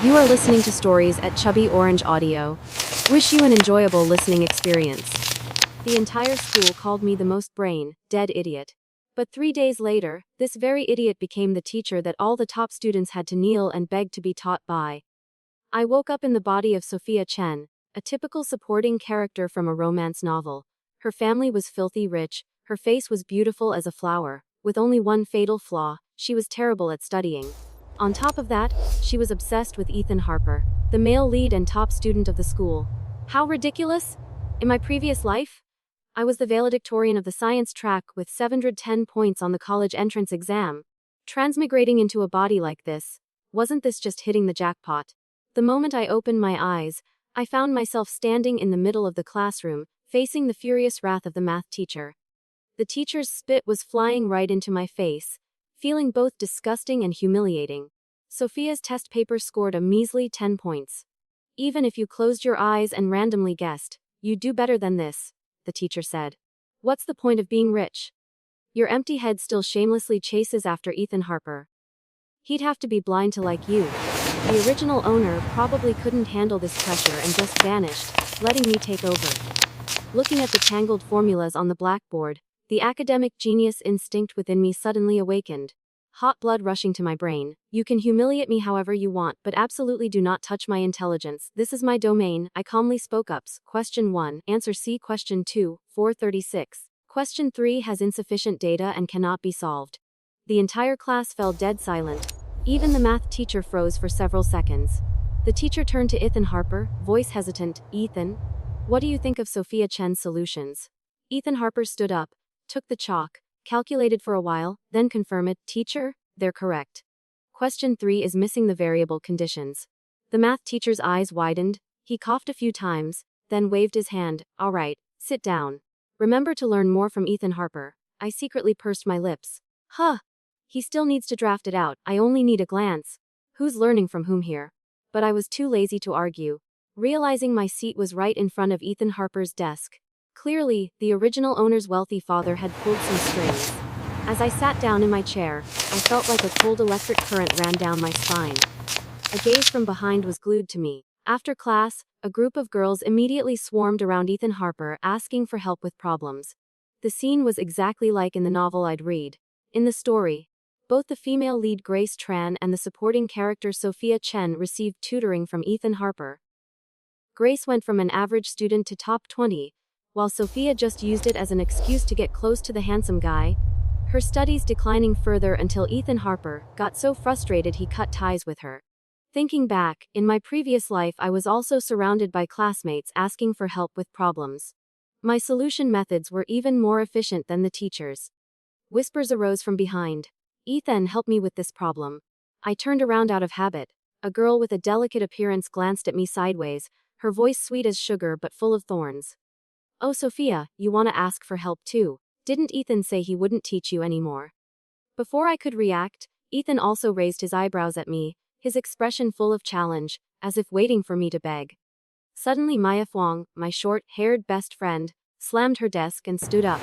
You are listening to stories at Chubby Orange Audio. Wish you an enjoyable listening experience. The entire school called me the most brain-dead idiot. But 3 days later, this very idiot became the teacher that all the top students had to kneel and beg to be taught by. I woke up in the body of Sophia Chen, a typical supporting character from a romance novel. Her family was filthy rich, her face was beautiful as a flower, with only one fatal flaw: she was terrible at studying. On top of that, she was obsessed with Ethan Harper, the male lead and top student of the school. How ridiculous! In my previous life, I was the valedictorian of the science track with 710 points on the college entrance exam. Transmigrating into a body like this, wasn't this just hitting the jackpot? The moment I opened my eyes, I found myself standing in the middle of the classroom, facing the furious wrath of the math teacher. The teacher's spit was flying right into my face, feeling both disgusting and humiliating. Sophia's test paper scored a measly 10 points. Even if you closed your eyes and randomly guessed, you'd do better than this, the teacher said. What's the point of being rich? Your empty head still shamelessly chases after Ethan Harper. He'd have to be blind to like you. The original owner probably couldn't handle this pressure and just vanished, letting me take over. Looking at the tangled formulas on the blackboard, the academic genius instinct within me suddenly awakened. Hot blood rushing to my brain. You can humiliate me however you want, but absolutely do not touch my intelligence. This is my domain, I calmly spoke up. Question 1, answer C. Question 2, 436. Question 3 has insufficient data and cannot be solved. The entire class fell dead silent. Even the math teacher froze for several seconds. The teacher turned to Ethan Harper, voice hesitant. Ethan, what do you think of Sophia Chen's solutions? Ethan Harper stood up, took the chalk, calculated for a while, then confirmed it. Teacher, they're correct. Question 3 is missing the variable conditions. The math teacher's eyes widened, he coughed a few times, then waved his hand. All right, sit down. Remember to learn more from Ethan Harper. I secretly pursed my lips. Huh. He still needs to draft it out, I only need a glance. Who's learning from whom here? But I was too lazy to argue. Realizing my seat was right in front of Ethan Harper's desk. Clearly, the original owner's wealthy father had pulled some strings. As I sat down in my chair, I felt like a cold electric current ran down my spine. A gaze from behind was glued to me. After class, a group of girls immediately swarmed around Ethan Harper asking for help with problems. The scene was exactly like in the novel I'd read. In the story, both the female lead Grace Tran and the supporting character Sophia Chen received tutoring from Ethan Harper. Grace went from an average student to top 20, while Sophia just used it as an excuse to get close to the handsome guy, her studies declining further until Ethan Harper got so frustrated he cut ties with her. Thinking back, in my previous life I was also surrounded by classmates asking for help with problems. My solution methods were even more efficient than the teachers. Whispers arose from behind. Ethan, help me with this problem. I turned around out of habit. A girl with a delicate appearance glanced at me sideways, her voice sweet as sugar but full of thorns. Oh Sophia, you wanna ask for help too? Didn't Ethan say he wouldn't teach you anymore? Before I could react, Ethan also raised his eyebrows at me, his expression full of challenge, as if waiting for me to beg. Suddenly Maya Huang, my short-haired best friend, slammed her desk and stood up.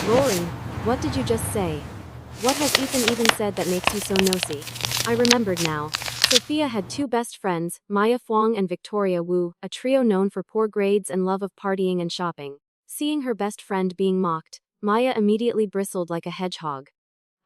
Rory, what did you just say? What has Ethan even said that makes you so nosy? I remembered now. Sophia had two best friends, Maya Huang and Victoria Wu, a trio known for poor grades and love of partying and shopping. Seeing her best friend being mocked, Maya immediately bristled like a hedgehog.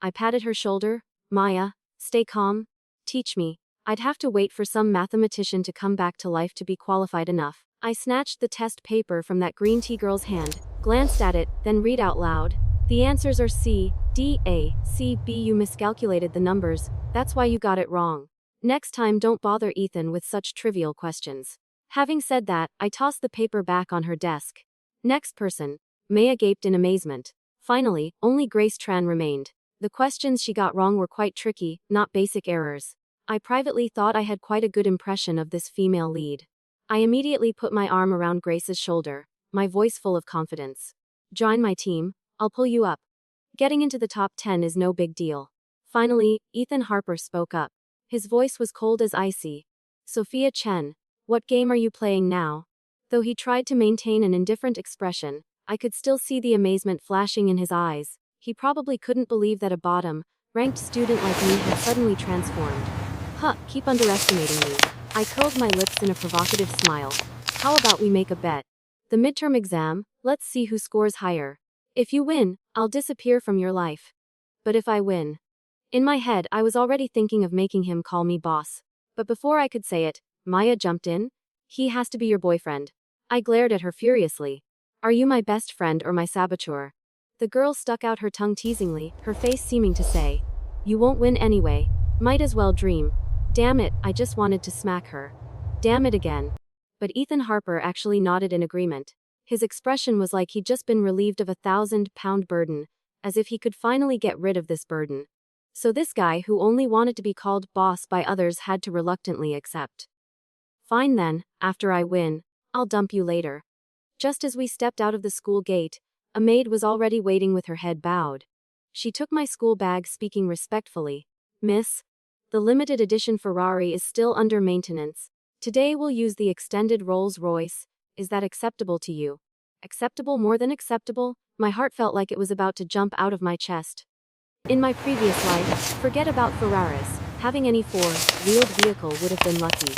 I patted her shoulder. Maya, stay calm. Teach me. I'd have to wait for some mathematician to come back to life to be qualified enough. I snatched the test paper from that green tea girl's hand, glanced at it, then read out loud. The answers are C, D, A, C, B. You miscalculated the numbers, that's why you got it wrong. Next time don't bother Ethan with such trivial questions. Having said that, I tossed the paper back on her desk. Next person. Maya gaped in amazement. Finally, only Grace Tran remained. The questions she got wrong were quite tricky, not basic errors. I privately thought I had quite a good impression of this female lead. I immediately put my arm around Grace's shoulder, my voice full of confidence. Join my team, I'll pull you up. Getting into the top 10 is no big deal. Finally, Ethan Harper spoke up. His voice was cold as icy. Sophia Chen, what game are you playing now? Though he tried to maintain an indifferent expression, I could still see the amazement flashing in his eyes. He probably couldn't believe that a bottom-ranked student like me had suddenly transformed. Huh, keep underestimating me. I curled my lips in a provocative smile. How about we make a bet? The midterm exam, let's see who scores higher. If you win, I'll disappear from your life. But if I win? In my head, I was already thinking of making him call me boss. But before I could say it, Maya jumped in. He has to be your boyfriend. I glared at her furiously. Are you my best friend or my saboteur? The girl stuck out her tongue teasingly, her face seeming to say, you won't win anyway. Might as well dream. Damn it, I just wanted to smack her. Damn it again. But Ethan Harper actually nodded in agreement. His expression was like he'd just been relieved of a 1,000-pound burden, as if he could finally get rid of this burden. So this guy who only wanted to be called boss by others had to reluctantly accept. Fine then, after I win, I'll dump you later. Just as we stepped out of the school gate, a maid was already waiting with her head bowed. She took my school bag, speaking respectfully. Miss, the limited edition Ferrari is still under maintenance. Today we'll use the extended Rolls-Royce. Is that acceptable to you? Acceptable, more than acceptable? My heart felt like it was about to jump out of my chest. In my previous life, forget about Ferraris. Having any four-wheeled vehicle would have been lucky.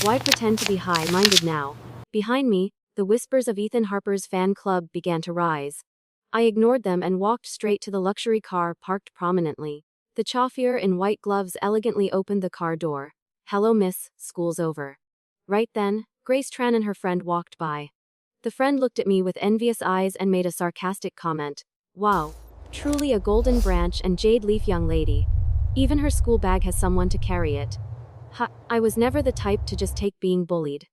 Why pretend to be high-minded now? Behind me, the whispers of Ethan Harper's fan club began to rise. I ignored them and walked straight to the luxury car parked prominently. The chauffeur in white gloves elegantly opened the car door. Hello miss, school's over. Right then, Grace Tran and her friend walked by. The friend looked at me with envious eyes and made a sarcastic comment. Wow, truly a golden branch and jade leaf young lady. Even her school bag has someone to carry it. I was never the type to just take being bullied.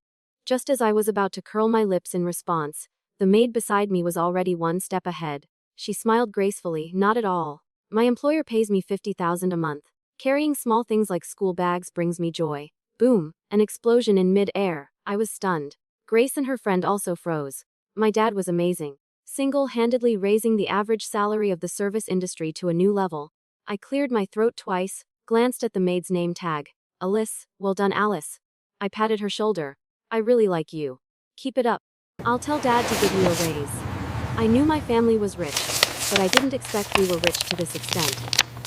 Just as I was about to curl my lips in response, the maid beside me was already one step ahead. She smiled gracefully. Not at all. My employer pays me $50,000 a month. Carrying small things like school bags brings me joy. Boom, an explosion in mid-air. I was stunned. Grace and her friend also froze. My dad was amazing. Single-handedly raising the average salary of the service industry to a new level. I cleared my throat twice, glanced at the maid's name tag. Alice, well done Alice. I patted her shoulder. I really like you. Keep it up. I'll tell Dad to give you a raise. I knew my family was rich, but I didn't expect we were rich to this extent.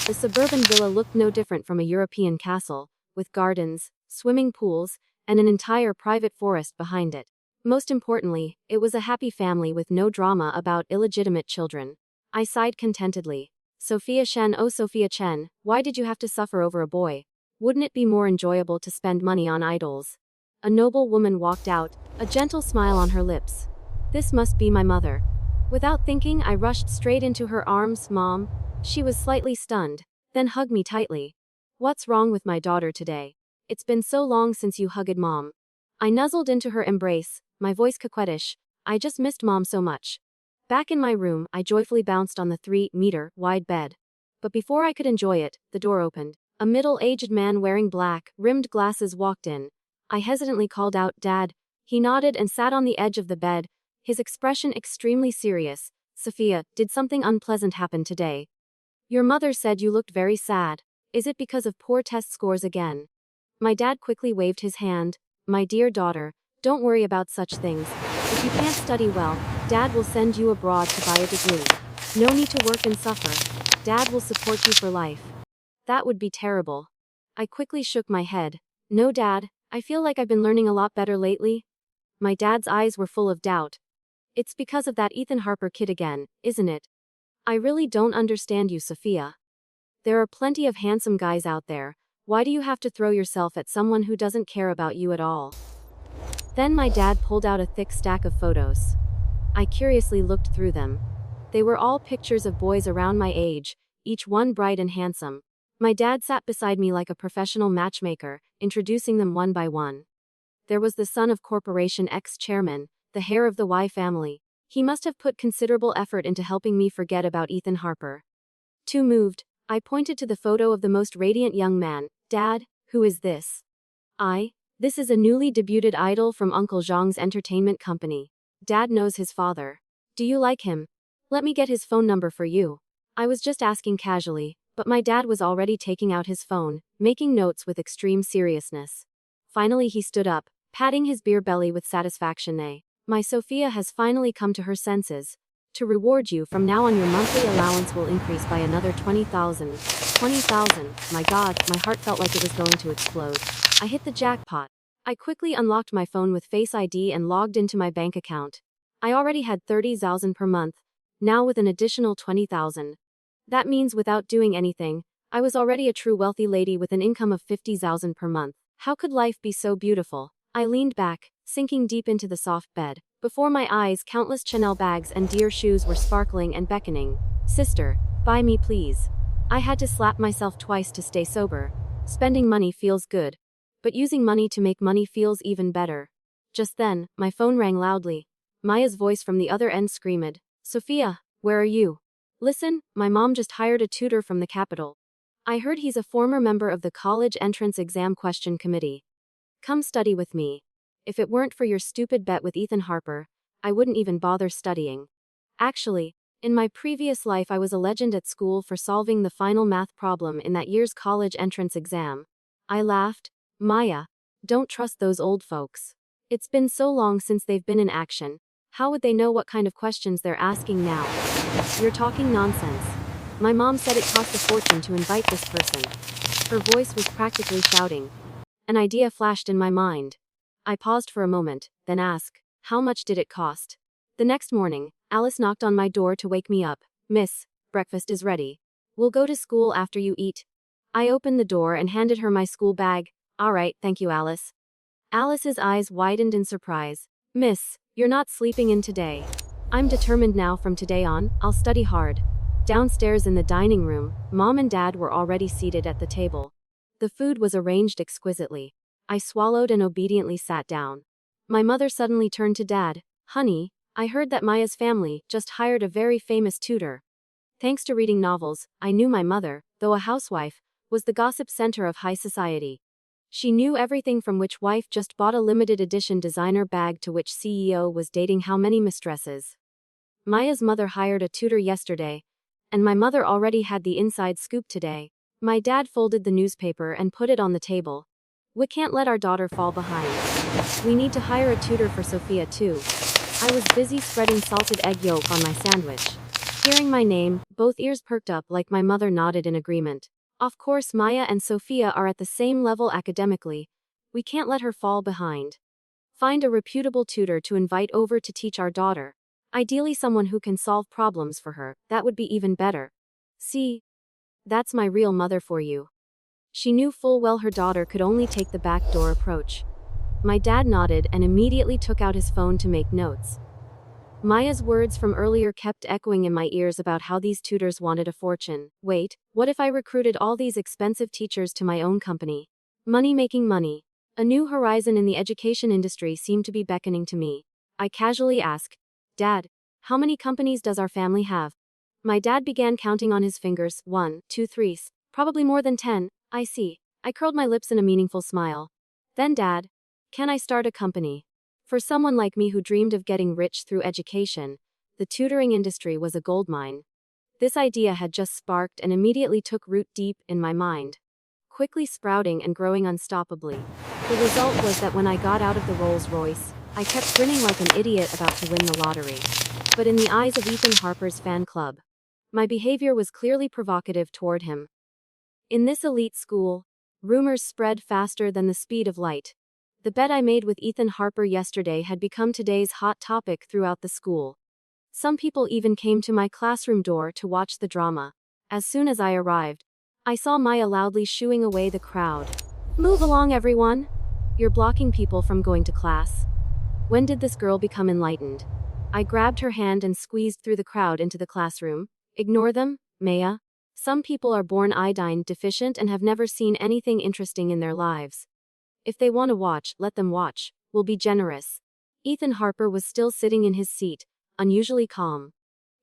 The suburban villa looked no different from a European castle, with gardens, swimming pools, and an entire private forest behind it. Most importantly, it was a happy family with no drama about illegitimate children. I sighed contentedly. Sophia Chen, oh Sophia Chen, why did you have to suffer over a boy? Wouldn't it be more enjoyable to spend money on idols? A noble woman walked out, a gentle smile on her lips. This must be my mother. Without thinking, I rushed straight into her arms. Mom. She was slightly stunned, then hugged me tightly. What's wrong with my daughter today? It's been so long since you hugged Mom. I nuzzled into her embrace, my voice coquettish. I just missed Mom so much. Back in my room, I joyfully bounced on the 3-meter-wide bed. But before I could enjoy it, the door opened. A middle-aged man wearing black-rimmed glasses walked in. I hesitantly called out, Dad. He nodded and sat on the edge of the bed, his expression extremely serious. Sophia, did something unpleasant happen today? Your mother said you looked very sad. Is it because of poor test scores again? My dad quickly waved his hand. My dear daughter, don't worry about such things. If you can't study well, Dad will send you abroad to buy a degree. No need to work and suffer. Dad will support you for life. That would be terrible. I quickly shook my head. No, Dad, I feel like I've been learning a lot better lately. My dad's eyes were full of doubt. It's because of that Ethan Harper kid again, isn't it? I really don't understand you, Sophia. There are plenty of handsome guys out there. Why do you have to throw yourself at someone who doesn't care about you at all? Then my dad pulled out a thick stack of photos. I curiously looked through them. They were all pictures of boys around my age, each one bright and handsome. My dad sat beside me like a professional matchmaker, introducing them one by one. There was the son of Corporation ex-chairman, the heir of the Y family. He must have put considerable effort into helping me forget about Ethan Harper. Too moved, I pointed to the photo of the most radiant young man. Dad, who is this? This is a newly debuted idol from Uncle Zhang's entertainment company. Dad knows his father. Do you like him? Let me get his phone number for you. I was just asking casually, but my dad was already taking out his phone, making notes with extreme seriousness. Finally he stood up, patting his beer belly with satisfaction. My Sophia has finally come to her senses. To reward you, from now on your monthly allowance will increase by another 20,000. 20,000, my God, my heart felt like it was going to explode. I hit the jackpot. I quickly unlocked my phone with Face ID and logged into my bank account. I already had 30,000 per month, now with an additional 20,000. That means without doing anything, I was already a true wealthy lady with an income of 50,000 per month. How could life be so beautiful? I leaned back, sinking deep into the soft bed. Before my eyes, countless Chanel bags and dear shoes were sparkling and beckoning. Sister, buy me please. I had to slap myself twice to stay sober. Spending money feels good, but using money to make money feels even better. Just then, my phone rang loudly. Maya's voice from the other end screamed, Sophia, where are you? Listen, my mom just hired a tutor from the capital. I heard he's a former member of the college entrance exam question committee. Come study with me. If it weren't for your stupid bet with Ethan Harper, I wouldn't even bother studying. Actually, in my previous life I was a legend at school for solving the final math problem in that year's college entrance exam. I laughed. Maya, don't trust those old folks. It's been so long since they've been in action. How would they know what kind of questions they're asking now? You're talking nonsense. My mom said it cost a fortune to invite this person. Her voice was practically shouting. An idea flashed in my mind. I paused for a moment, then asked, how much did it cost? The next morning, Alice knocked on my door to wake me up. Miss, breakfast is ready. We'll go to school after you eat. I opened the door and handed her my school bag. All right, thank you, Alice. Alice's eyes widened in surprise. Miss, you're not sleeping in today. I'm determined now from today on, I'll study hard. Downstairs in the dining room, Mom and Dad were already seated at the table. The food was arranged exquisitely. I swallowed and obediently sat down. My mother suddenly turned to Dad. Honey, I heard that Maya's family just hired a very famous tutor. Thanks to reading novels, I knew my mother, though a housewife, was the gossip center of high society. She knew everything from which wife just bought a limited edition designer bag to which CEO was dating how many mistresses. Maya's mother hired a tutor yesterday, and my mother already had the inside scoop today. My dad folded the newspaper and put it on the table. We can't let our daughter fall behind. We need to hire a tutor for Sophia too. I was busy spreading salted egg yolk on my sandwich. Hearing my name, both ears perked up like my mother nodded in agreement. Of course Maya and Sophia are at the same level academically. We can't let her fall behind. Find a reputable tutor to invite over to teach our daughter. Ideally someone who can solve problems for her, that would be even better. See? That's my real mother for you. She knew full well her daughter could only take the back door approach. My dad nodded and immediately took out his phone to make notes. Maya's words from earlier kept echoing in my ears about how these tutors wanted a fortune. Wait, what if I recruited all these expensive teachers to my own company? Money making money. A new horizon in the education industry seemed to be beckoning to me. I casually asked, Dad, how many companies does our family have? My dad began counting on his fingers. 1, 2, 3, probably more than 10. I see. I curled my lips in a meaningful smile. Then Dad, can I start a company? For someone like me who dreamed of getting rich through education, the tutoring industry was a goldmine. This idea had just sparked and immediately took root deep in my mind, quickly sprouting and growing unstoppably. The result was that when I got out of the Rolls Royce, I kept grinning like an idiot about to win the lottery. But in the eyes of Ethan Harper's fan club, my behavior was clearly provocative toward him. In this elite school, rumors spread faster than the speed of light. The bet I made with Ethan Harper yesterday had become today's hot topic throughout the school. Some people even came to my classroom door to watch the drama. As soon as I arrived, I saw Maya loudly shooing away the crowd. Move along, everyone! You're blocking people from going to class. When did this girl become enlightened? I grabbed her hand and squeezed through the crowd into the classroom. Ignore them, Maya. Some people are born iodine deficient and have never seen anything interesting in their lives. If they want to watch, let them watch. We'll be generous. Ethan Harper was still sitting in his seat, unusually calm.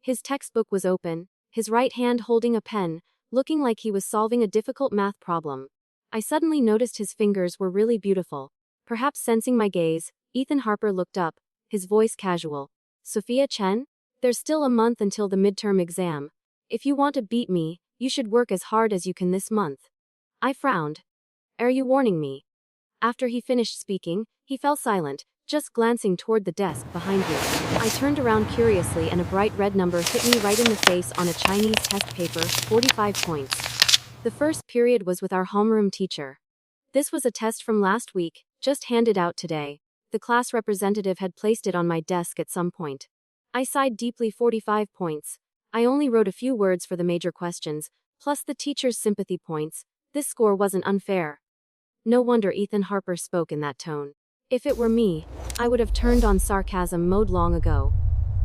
His textbook was open, his right hand holding a pen, looking like he was solving a difficult math problem. I suddenly noticed his fingers were really beautiful. Perhaps sensing my gaze, Ethan Harper looked up, his voice casual. Sophia Chen? There's still a month until the midterm exam. If you want to beat me, you should work as hard as you can this month. I frowned. Are you warning me? After he finished speaking, he fell silent, just glancing toward the desk behind me. I turned around curiously and a bright red number hit me right in the face on a Chinese test paper, 45 points. The first period was with our homeroom teacher. This was a test from last week, Just handed out today. The class representative had placed it on my desk at some point. I sighed deeply. 45 points. I only wrote a few words for the major questions, plus the teacher's sympathy points. This score wasn't unfair. No wonder Ethan Harper spoke in that tone. If it were me, I would have turned on sarcasm mode long ago.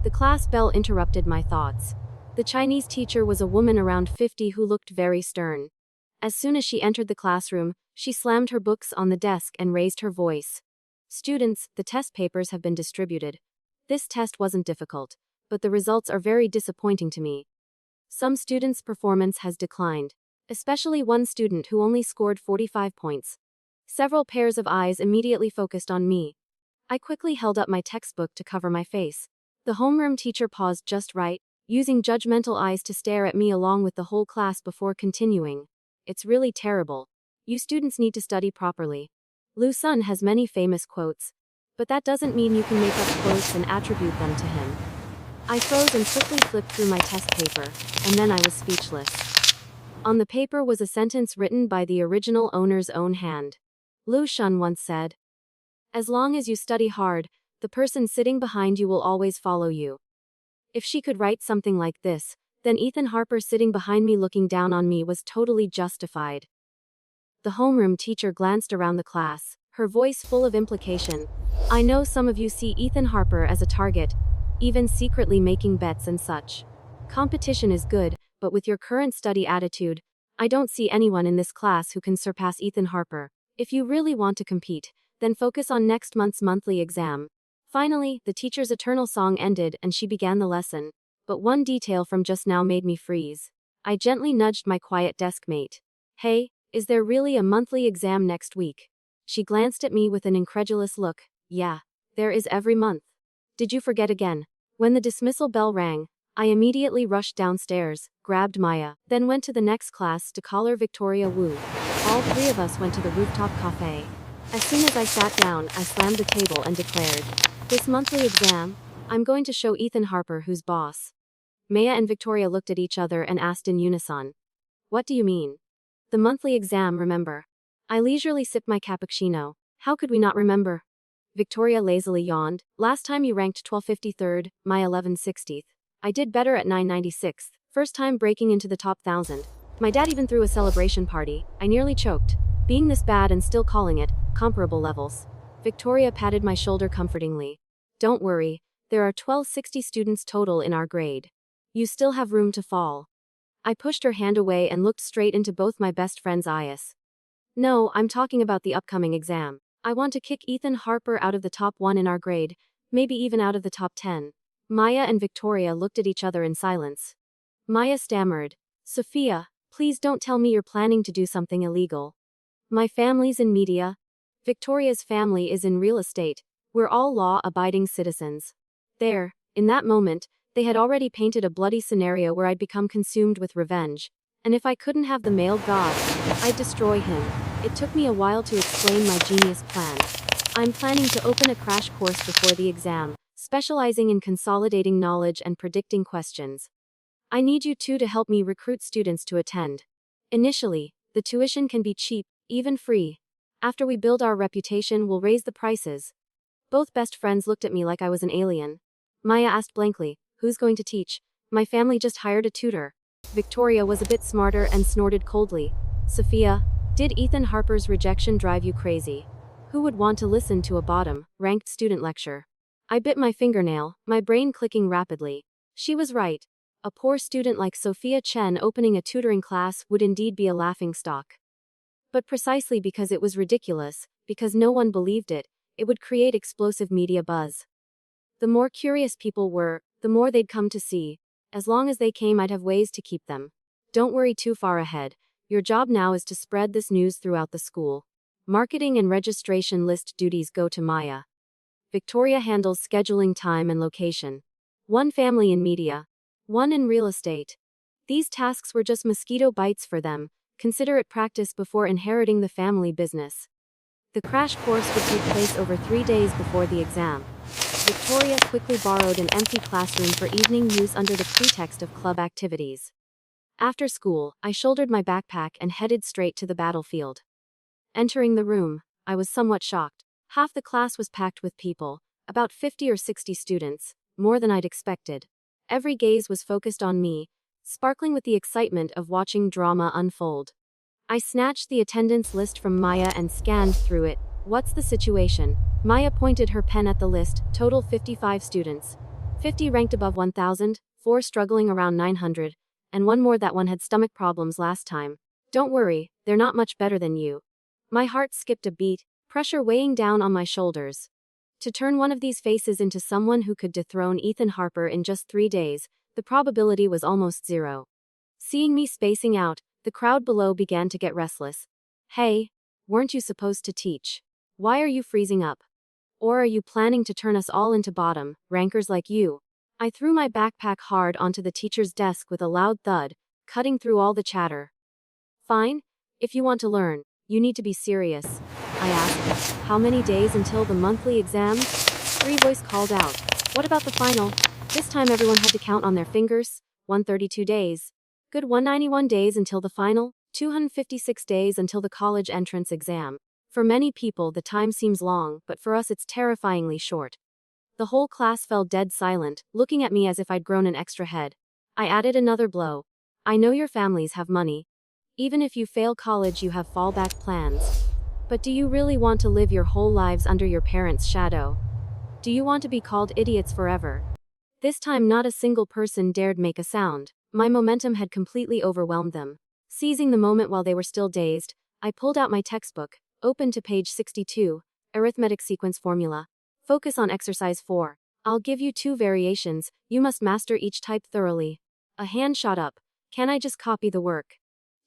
The class bell interrupted my thoughts. The Chinese teacher was a woman around 50 who looked very stern. As soon as she entered the classroom, she slammed her books on the desk and raised her voice. Students, the test papers have been distributed. This test wasn't difficult, but the results are very disappointing to me. Some students' performance has declined, especially one student who only scored 45 points. Several pairs of eyes immediately focused on me. I quickly held up my textbook to cover my face. The homeroom teacher paused just right, using judgmental eyes to stare at me along with the whole class before continuing. It's really terrible. You students need to study properly. Lu Sun has many famous quotes, but that doesn't mean you can make up quotes and attribute them to him. I froze and quickly flipped through my test paper, and then I was speechless. On the paper was a sentence written by the original owner's own hand. Lu Shun once said, "As long as you study hard, the person sitting behind you will always follow you." If she could write something like this, then Ethan Harper sitting behind me looking down on me was totally justified. The homeroom teacher glanced around the class, her voice full of implication. "I know some of you see Ethan Harper as a target, even secretly making bets and such. Competition is good, but with your current study attitude, I don't see anyone in this class who can surpass Ethan Harper. If you really want to compete, then focus on next month's monthly exam." Finally, the teacher's eternal song ended and she began the lesson. But one detail from just now made me freeze. I gently nudged my quiet desk mate. "Hey, is there really a monthly exam next week?" She glanced at me with an incredulous look. "Yeah, there is every month. Did you forget again?" When the dismissal bell rang, I immediately rushed downstairs, grabbed Maya, then went to the next class to call her Victoria Wu. All three of us went to the rooftop cafe. As soon as I sat down, I slammed the table and declared, "This monthly exam, I'm going to show Ethan Harper who's boss." Maya and Victoria looked at each other and asked in unison, "What do you mean?" "The monthly exam, remember?" I leisurely sipped my cappuccino. "How could we not remember?" Victoria lazily yawned. "Last time you ranked 1253rd, my 1160th. I did better at 996th, first time breaking into the top 1000. My dad even threw a celebration party. I nearly choked. Being this bad and still calling it comparable levels." Victoria patted my shoulder comfortingly. "Don't worry, there are 1260 students total in our grade. You still have room to fall." I pushed her hand away and looked straight into both my best friend's eyes. "No, I'm talking about the upcoming exam. I want to kick Ethan Harper out of the top 1 in our grade, maybe even out of the top 10. Maya and Victoria looked at each other in silence. Maya stammered, "Sophia, please don't tell me you're planning to do something illegal." "My family's in media." Victoria's family is in real estate. We're all law-abiding citizens. There, in that moment, they had already painted a bloody scenario where I'd become consumed with revenge. And if I couldn't have the male god, I'd destroy him. It took me a while to explain my genius plan. I'm planning to open a crash course before the exam, specializing in consolidating knowledge and predicting questions. I need you two to help me recruit students to attend. Initially, the tuition can be cheap, even free. After we build our reputation, we'll raise the prices. Both best friends looked at me like I was an alien. Maya asked blankly, "Who's going to teach?" "My family just hired a tutor." Victoria was a bit smarter and snorted coldly. "Sophia, did Ethan Harper's rejection drive you crazy? Who would want to listen to a bottom-ranked student lecture?" I bit my fingernail, my brain clicking rapidly. She was right. A poor student like Sophia Chen opening a tutoring class would indeed be a laughingstock. But precisely because it was ridiculous, because no one believed it, it would create explosive media buzz. The more curious people were, the more they'd come to see. As long as they came, I'd have ways to keep them. Don't worry too far ahead. Your job now is to spread this news throughout the school. Marketing and registration list duties go to Maya. Victoria handles scheduling time and location. One family in media. One in real estate. These tasks were just mosquito bites for them. Consider it practice before inheriting the family business. The crash course would take place over 3 days before the exam. Victoria quickly borrowed an empty classroom for evening use under the pretext of club activities. After school, I shouldered my backpack and headed straight to the battlefield. Entering the room, I was somewhat shocked. Half the class was packed with people, about 50 or 60 students, more than I'd expected. Every gaze was focused on me, sparkling with the excitement of watching drama unfold. I snatched the attendance list from Maya and scanned through it. What's the situation? Maya pointed her pen at the list, total 55 students. 50 ranked above 1,000, 4 struggling around 900, and one more that one had stomach problems last time. Don't worry, they're not much better than you. My heart skipped a beat, pressure weighing down on my shoulders. To turn one of these faces into someone who could dethrone Ethan Harper in just 3 days, the probability was almost zero. Seeing me spacing out, the crowd below began to get restless. Hey, weren't you supposed to teach? Why are you freezing up? Or are you planning to turn us all into bottom rankers like you? I threw my backpack hard onto the teacher's desk with a loud thud, cutting through all the chatter. Fine, if you want to learn, you need to be serious. I asked, how many days until the monthly exams? 3 voice called out. What about the final? This time everyone had to count on their fingers. 132 days. Good 191 days until the final, 256 days until the college entrance exam. For many people the time seems long, but for us it's terrifyingly short. The whole class fell dead silent, looking at me as if I'd grown an extra head. I added another blow. I know your families have money. Even if you fail college you have fallback plans. But do you really want to live your whole lives under your parents' shadow? Do you want to be called idiots forever? This time not a single person dared make a sound. My momentum had completely overwhelmed them. Seizing the moment while they were still dazed, I pulled out my textbook, opened to page 62, arithmetic sequence formula. Focus on exercise 4. I'll give you 2 variations, you must master each type thoroughly. A hand shot up. Can I just copy the work?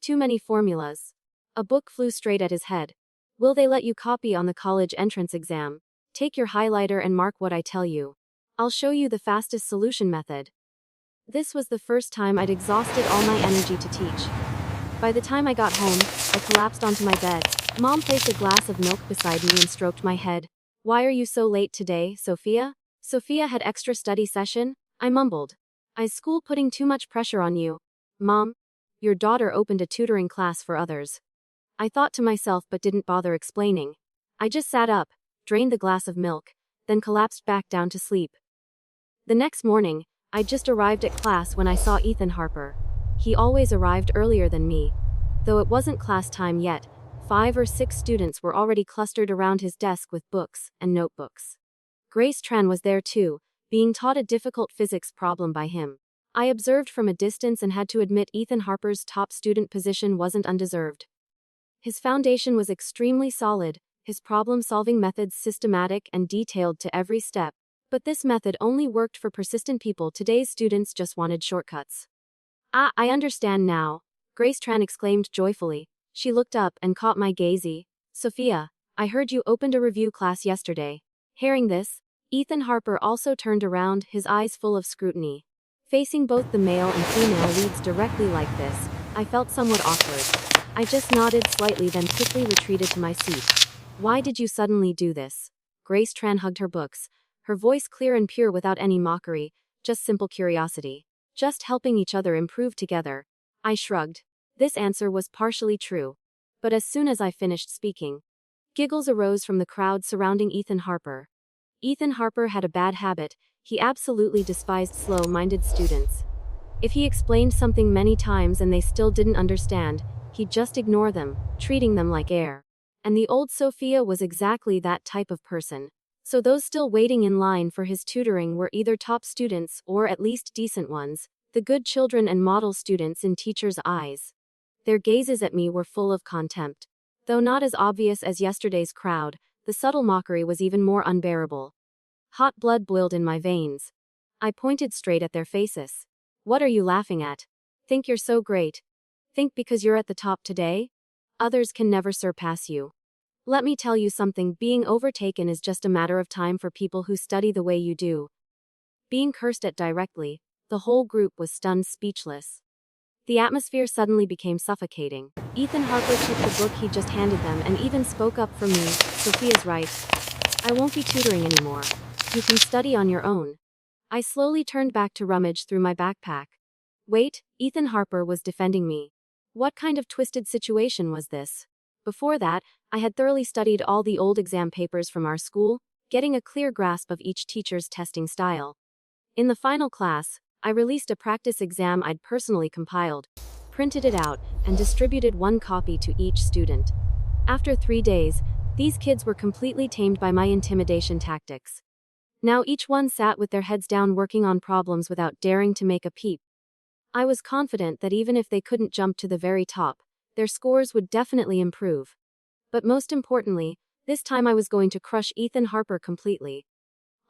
Too many formulas. A book flew straight at his head. Will they let you copy on the college entrance exam? Take your highlighter and mark what I tell you. I'll show you the fastest solution method. This was the first time I'd exhausted all my energy to teach. By the time I got home, I collapsed onto my bed. Mom placed a glass of milk beside me and stroked my head. Why are you so late today, Sophia? Sophia had extra study session? I mumbled. Is school putting too much pressure on you? Mom, your daughter opened a tutoring class for others. I thought to myself but didn't bother explaining. I just sat up, drained the glass of milk, then collapsed back down to sleep. The next morning, I'd just arrived at class when I saw Ethan Harper. He always arrived earlier than me. Though it wasn't class time yet, 5 or 6 students were already clustered around his desk with books and notebooks. Grace Tran was there too, being taught a difficult physics problem by him. I observed from a distance and had to admit Ethan Harper's top student position wasn't undeserved. His foundation was extremely solid, his problem-solving methods systematic and detailed to every step. But this method only worked for persistent people. Today's students just wanted shortcuts. Ah, I understand now, Grace Tran exclaimed joyfully. She looked up and caught my gaze. Sophia, I heard you opened a review class yesterday. Hearing this, Ethan Harper also turned around, his eyes full of scrutiny. Facing both the male and female leads directly like this, I felt somewhat awkward. I just nodded slightly then quickly retreated to my seat. Why did you suddenly do this? Grace Tran hugged her books, her voice clear and pure without any mockery, just simple curiosity. Just helping each other improve together. I shrugged. This answer was partially true. But as soon as I finished speaking, giggles arose from the crowd surrounding Ethan Harper. Ethan Harper had a bad habit, he absolutely despised slow-minded students. If he explained something many times and they still didn't understand, he'd just ignore them, treating them like air. And the old Sophia was exactly that type of person. So those still waiting in line for his tutoring were either top students or at least decent ones, the good children and model students in teachers' eyes. Their gazes at me were full of contempt. Though not as obvious as yesterday's crowd, the subtle mockery was even more unbearable. Hot blood boiled in my veins. I pointed straight at their faces. What are you laughing at? Think you're so great? Think because you're at the top today? Others can never surpass you. Let me tell you something, being overtaken is just a matter of time for people who study the way you do. Being cursed at directly, the whole group was stunned speechless. The atmosphere suddenly became suffocating. Ethan Harper took the book he just handed them and even spoke up for me. Sophia's right. I won't be tutoring anymore. You can study on your own. I slowly turned back to rummage through my backpack. Wait, Ethan Harper was defending me. What kind of twisted situation was this? Before that, I had thoroughly studied all the old exam papers from our school, getting a clear grasp of each teacher's testing style. In the final class, I released a practice exam I'd personally compiled, printed it out, and distributed one copy to each student. After 3 days, these kids were completely tamed by my intimidation tactics. Now each one sat with their heads down working on problems without daring to make a peep. I was confident that even if they couldn't jump to the very top, their scores would definitely improve. But most importantly, this time I was going to crush Ethan Harper completely.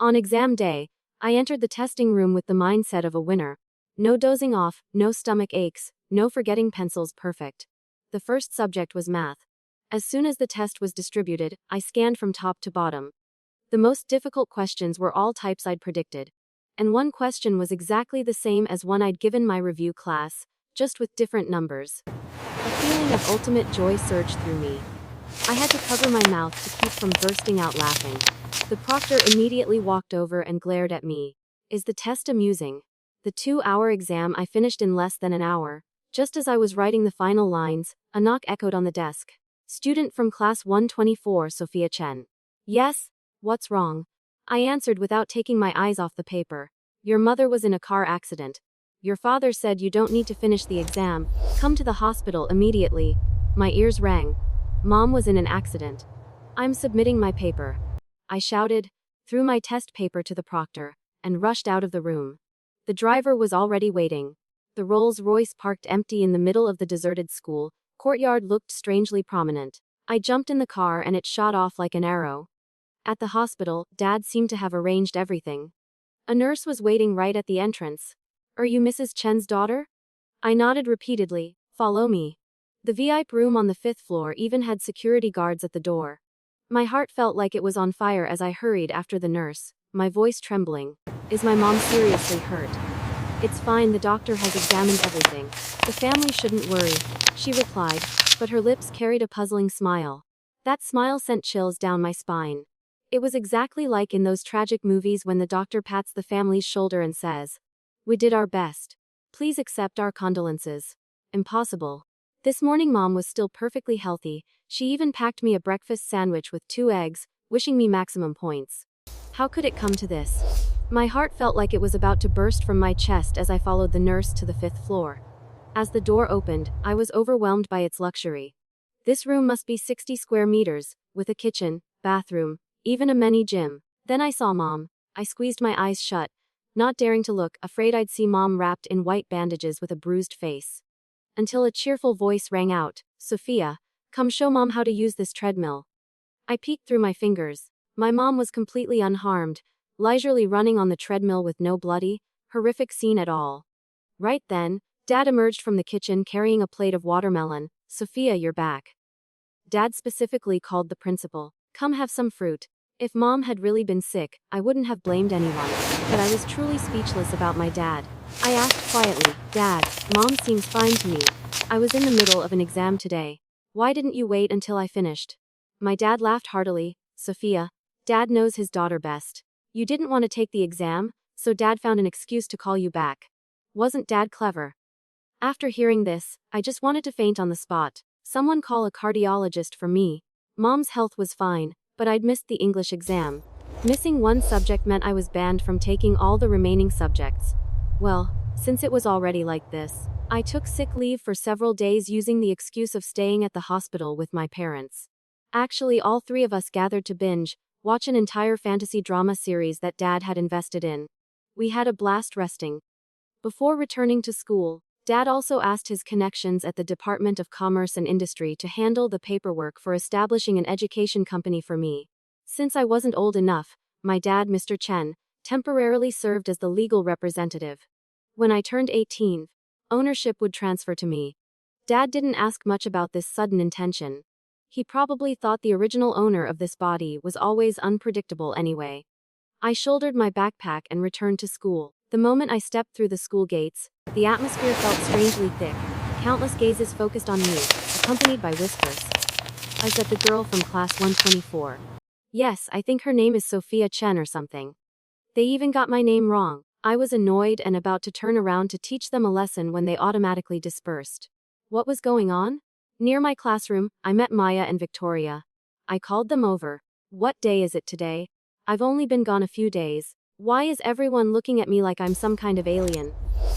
On exam day, I entered the testing room with the mindset of a winner. No dozing off, no stomach aches, no forgetting pencils, perfect. The first subject was math. As soon as the test was distributed, I scanned from top to bottom. The most difficult questions were all types I'd predicted. And one question was exactly the same as one I'd given my review class, just with different numbers. A feeling of ultimate joy surged through me. I had to cover my mouth to keep from bursting out laughing. The proctor immediately walked over and glared at me. Is the test amusing? The 2-hour exam I finished in less than an hour. Just as I was writing the final lines, a knock echoed on the desk. Student from class 124, Sophia Chen. Yes? What's wrong? I answered without taking my eyes off the paper. Your mother was in a car accident. Your father said you don't need to finish the exam. Come to the hospital immediately. My ears rang. Mom was in an accident. I'm submitting my paper. I shouted, threw my test paper to the proctor, and rushed out of the room. The driver was already waiting. The Rolls-Royce parked empty in the middle of the deserted school courtyard looked strangely prominent. I jumped in the car and it shot off like an arrow. At the hospital, Dad seemed to have arranged everything. A nurse was waiting right at the entrance. Are you Mrs. Chen's daughter? I nodded repeatedly. Follow me. The VIP room on the 5th floor even had security guards at the door. My heart felt like it was on fire as I hurried after the nurse, my voice trembling. Is my mom seriously hurt? It's fine, the doctor has examined everything. The family shouldn't worry, she replied, but her lips carried a puzzling smile. That smile sent chills down my spine. It was exactly like in those tragic movies when the doctor pats the family's shoulder and says, "We did our best. Please accept our condolences." Impossible. This morning Mom was still perfectly healthy. She even packed me a breakfast sandwich with 2 eggs, wishing me maximum points. How could it come to this? My heart felt like it was about to burst from my chest as I followed the nurse to the 5th floor. As the door opened, I was overwhelmed by its luxury. This room must be 60 square meters, with a kitchen, bathroom, even a mini gym. Then I saw Mom. I squeezed my eyes shut, not daring to look, afraid I'd see Mom wrapped in white bandages with a bruised face. Until a cheerful voice rang out, "Sophia, come show Mom how to use this treadmill." I peeked through my fingers. My mom was completely unharmed, leisurely running on the treadmill with no bloody, horrific scene at all. Right then, Dad emerged from the kitchen carrying a plate of watermelon. "Sophia, you're back." Dad specifically called the principal. "Come have some fruit." If Mom had really been sick, I wouldn't have blamed anyone, but I was truly speechless about my dad. I asked quietly, "Dad, Mom seems fine to me. I was in the middle of an exam today. Why didn't you wait until I finished?" My dad laughed heartily. "Sophia, Dad knows his daughter best. You didn't want to take the exam, so Dad found an excuse to call you back. Wasn't Dad clever?" After hearing this, I just wanted to faint on the spot. Someone call a cardiologist for me. Mom's health was fine, but I'd missed the English exam. Missing one subject meant I was banned from taking all the remaining subjects. Well, since it was already like this, I took sick leave for several days using the excuse of staying at the hospital with my parents. Actually, all 3 of us gathered to binge, watch an entire fantasy drama series that Dad had invested in. We had a blast resting. Before returning to school, Dad also asked his connections at the Department of Commerce and Industry to handle the paperwork for establishing an education company for me. Since I wasn't old enough, my dad, Mr. Chen, temporarily served as the legal representative. When I turned 18, ownership would transfer to me. Dad didn't ask much about this sudden intention. He probably thought the original owner of this body was always unpredictable anyway. I shouldered my backpack and returned to school. The moment I stepped through the school gates, the atmosphere felt strangely thick. Countless gazes focused on me, accompanied by whispers. "Is that the girl from class 124? Yes, I think her name is Sophia Chen or something." They even got my name wrong. I was annoyed and about to turn around to teach them a lesson when they automatically dispersed. What was going on? Near my classroom, I met Maya and Victoria. I called them over. What day is it today? I've only been gone a few days. Why is everyone looking at me like I'm some kind of alien?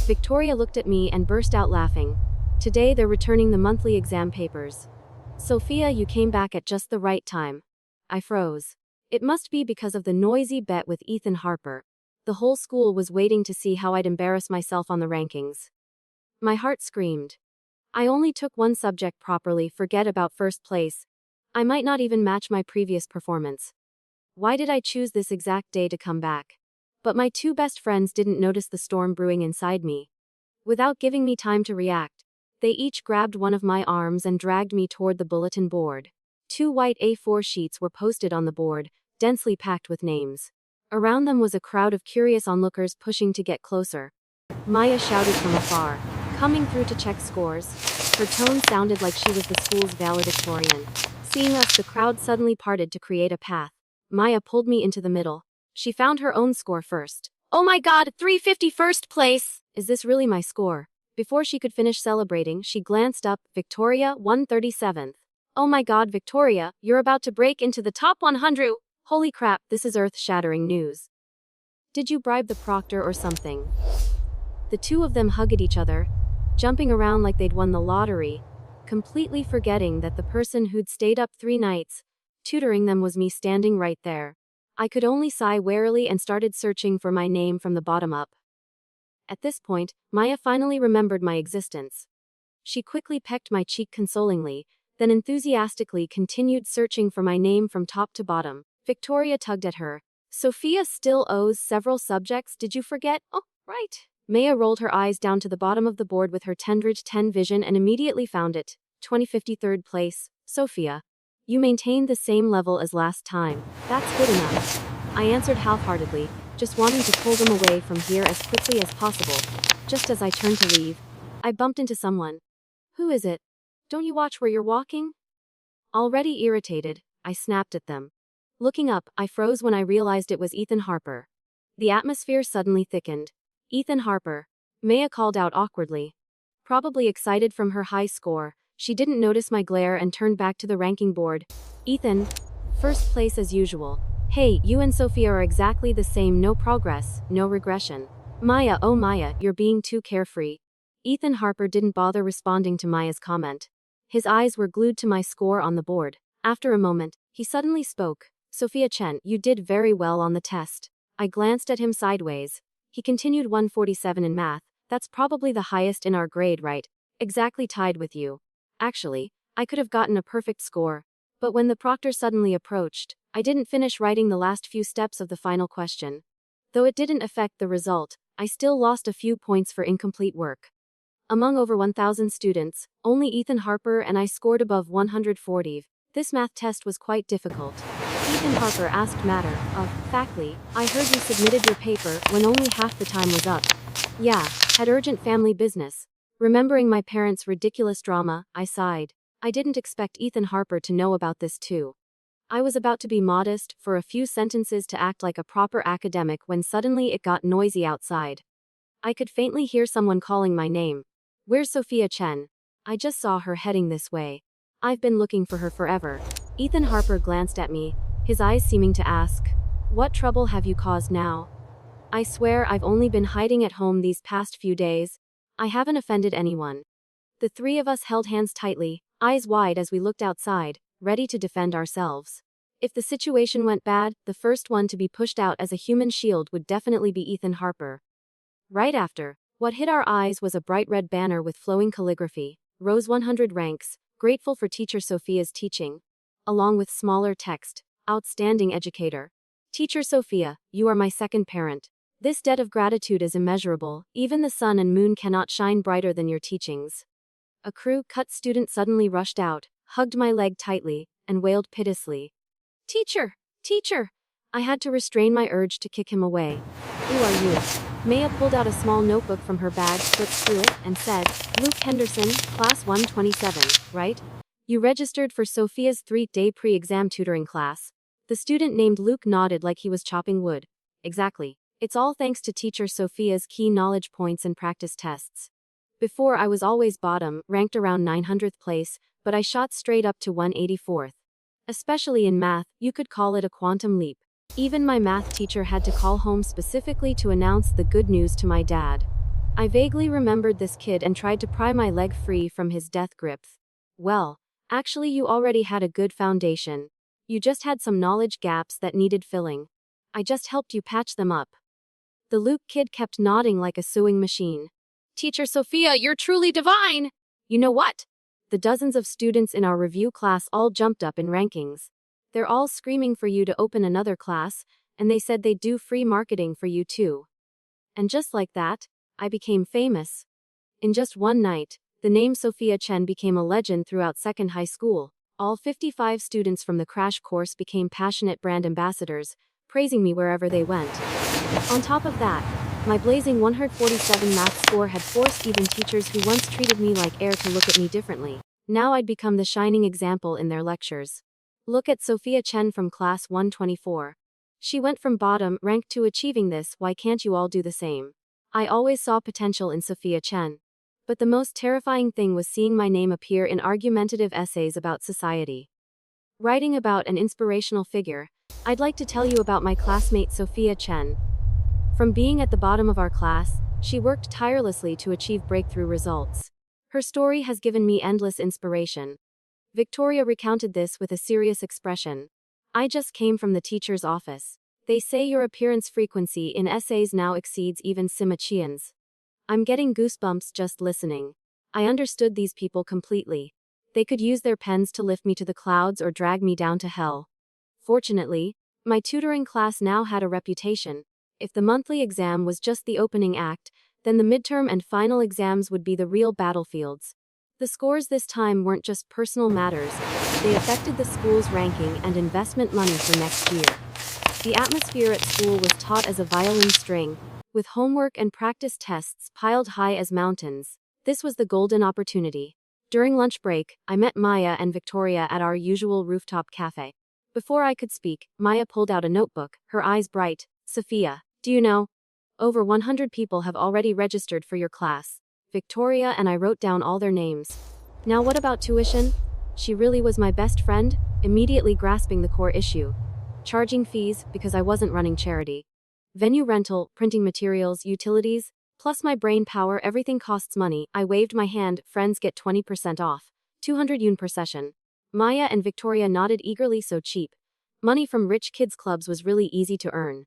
Victoria looked at me and burst out laughing. Today they're returning the monthly exam papers. Sophia, you came back at just the right time. I froze. It must be because of the noisy bet with Ethan Harper. The whole school was waiting to see how I'd embarrass myself on the rankings. My heart screamed. I only took one subject properly, forget about first place. I might not even match my previous performance. Why did I choose this exact day to come back? But my two best friends didn't notice the storm brewing inside me. Without giving me time to react, they each grabbed one of my arms and dragged me toward the bulletin board. 2 white A4 sheets were posted on the board, densely packed with names. Around them was a crowd of curious onlookers pushing to get closer. Maya shouted from afar, coming through to check scores. Her tone sounded like she was the school's valedictorian. Seeing us, the crowd suddenly parted to create a path. Maya pulled me into the middle. She found her own score first. Oh my god, 351st place! Is this really my score? Before she could finish celebrating, she glanced up. Victoria, 137th. Oh my god, Victoria, you're about to break into the top 100. Holy crap, this is earth-shattering news. Did you bribe the proctor or something? The two of them hugged each other, jumping around like they'd won the lottery, completely forgetting that the person who'd stayed up 3 nights, tutoring them, was me standing right there. I could only sigh wearily and started searching for my name from the bottom up. At this point, Maya finally remembered my existence. She quickly pecked my cheek consolingly, then enthusiastically continued searching for my name from top to bottom. Victoria tugged at her. Sophia still owes several subjects, did you forget? Oh, right. Maya rolled her eyes down to the bottom of the board with her Tendridge 10 vision and immediately found it. 2053rd place. Sophia. You maintained the same level as last time. That's good enough. I answered half-heartedly, just wanting to pull them away from here as quickly as possible. Just as I turned to leave, I bumped into someone. Who is it? Don't you watch where you're walking? Already irritated, I snapped at them. Looking up, I froze when I realized it was Ethan Harper. The atmosphere suddenly thickened. Ethan Harper. Maya called out awkwardly. Probably excited from her high score, she didn't notice my glare and turned back to the ranking board. Ethan. First place as usual. Hey, you and Sophia are exactly the same, no progress, no regression. Maya, oh Maya, you're being too carefree. Ethan Harper didn't bother responding to Maya's comment. His eyes were glued to my score on the board. After a moment, he suddenly spoke. Sophia Chen, you did very well on the test. I glanced at him sideways. He continued 147 in math, that's probably the highest in our grade, right? Exactly tied with you. Actually, I could have gotten a perfect score. But when the proctor suddenly approached, I didn't finish writing the last few steps of the final question. Though it didn't affect the result, I still lost a few points for incomplete work. Among over 1,000 students, only Ethan Harper and I scored above 140. This math test was quite difficult. Ethan Harper asked matter of factly, I heard you submitted your paper when only half the time was up. Yeah, had urgent family business. Remembering my parents' ridiculous drama, I sighed. I didn't expect Ethan Harper to know about this too. I was about to be modest for a few sentences to act like a proper academic when suddenly it got noisy outside. I could faintly hear someone calling my name. Where's Sophia Chen? I just saw her heading this way. I've been looking for her forever. Ethan Harper glanced at me, his eyes seeming to ask, what trouble have you caused now? I swear I've only been hiding at home these past few days. I haven't offended anyone. The three of us held hands tightly, eyes wide as we looked outside, ready to defend ourselves. If the situation went bad, the first one to be pushed out as a human shield would definitely be Ethan Harper. Right after, what hit our eyes was a bright red banner with flowing calligraphy, rose 100 ranks, grateful for teacher Sophia's teaching, along with smaller text, outstanding educator. Teacher Sophia, you are my second parent. This debt of gratitude is immeasurable, even the sun and moon cannot shine brighter than your teachings. A crew-cut student suddenly rushed out, hugged my leg tightly, and wailed piteously. Teacher! Teacher! I had to restrain my urge to kick him away. Who are you? Maya pulled out a small notebook from her bag, flipped through it, and said, Luke Henderson, class 127, right? You registered for Sophia's 3-day pre-exam tutoring class. The student named Luke nodded like he was chopping wood. Exactly. It's all thanks to teacher Sophia's key knowledge points and practice tests. Before I was always bottom, ranked around 900th place, but I shot straight up to 184th. Especially in math, you could call it a quantum leap. Even my math teacher had to call home specifically to announce the good news to my dad. I vaguely remembered this kid and tried to pry my leg free from his death grip. Well, actually you already had a good foundation. You just had some knowledge gaps that needed filling. I just helped you patch them up. The Luke kid kept nodding like a sewing machine. Teacher Sophia, you're truly divine! You know what? The dozens of students in our review class all jumped up in rankings. They're all screaming for you to open another class, and they said they'd do free marketing for you too. And just like that, I became famous. In just one night, the name Sophia Chen became a legend throughout second high school. All 55 students from the crash course became passionate brand ambassadors, praising me wherever they went. On top of that, my blazing 147 math score had forced even teachers who once treated me like air to look at me differently. Now I'd become the shining example in their lectures. Look at Sophia Chen from class 124. She went from bottom rank to achieving this. Why can't you all do the same? I always saw potential in Sophia Chen. But the most terrifying thing was seeing my name appear in argumentative essays about society. Writing about an inspirational figure, I'd like to tell you about my classmate Sophia Chen. From being at the bottom of our class, she worked tirelessly to achieve breakthrough results. Her story has given me endless inspiration. Victoria recounted this with a serious expression. I just came from the teacher's office. They say your appearance frequency in essays now exceeds even Sima Qian's. I'm getting goosebumps just listening. I understood these people completely. They could use their pens to lift me to the clouds or drag me down to hell. Fortunately, my tutoring class now had a reputation. If the monthly exam was just the opening act, then the midterm and final exams would be the real battlefields. The scores this time weren't just personal matters, they affected the school's ranking and investment money for next year. The atmosphere at school was taut as a violin string, with homework and practice tests piled high as mountains. This was the golden opportunity. During lunch break, I met Maya and Victoria at our usual rooftop cafe. Before I could speak, Maya pulled out a notebook, her eyes bright. Sophia, do you know? Over 100 people have already registered for your class. Victoria and I wrote down all their names. Now what about tuition? She really was my best friend, immediately grasping the core issue. Charging fees, because I wasn't running charity. Venue rental, printing materials, utilities, plus my brain power, everything costs money. I waved my hand, friends get 20% off. 200 yuan per session. Maya and Victoria nodded eagerly, so cheap. Money from rich kids clubs was really easy to earn.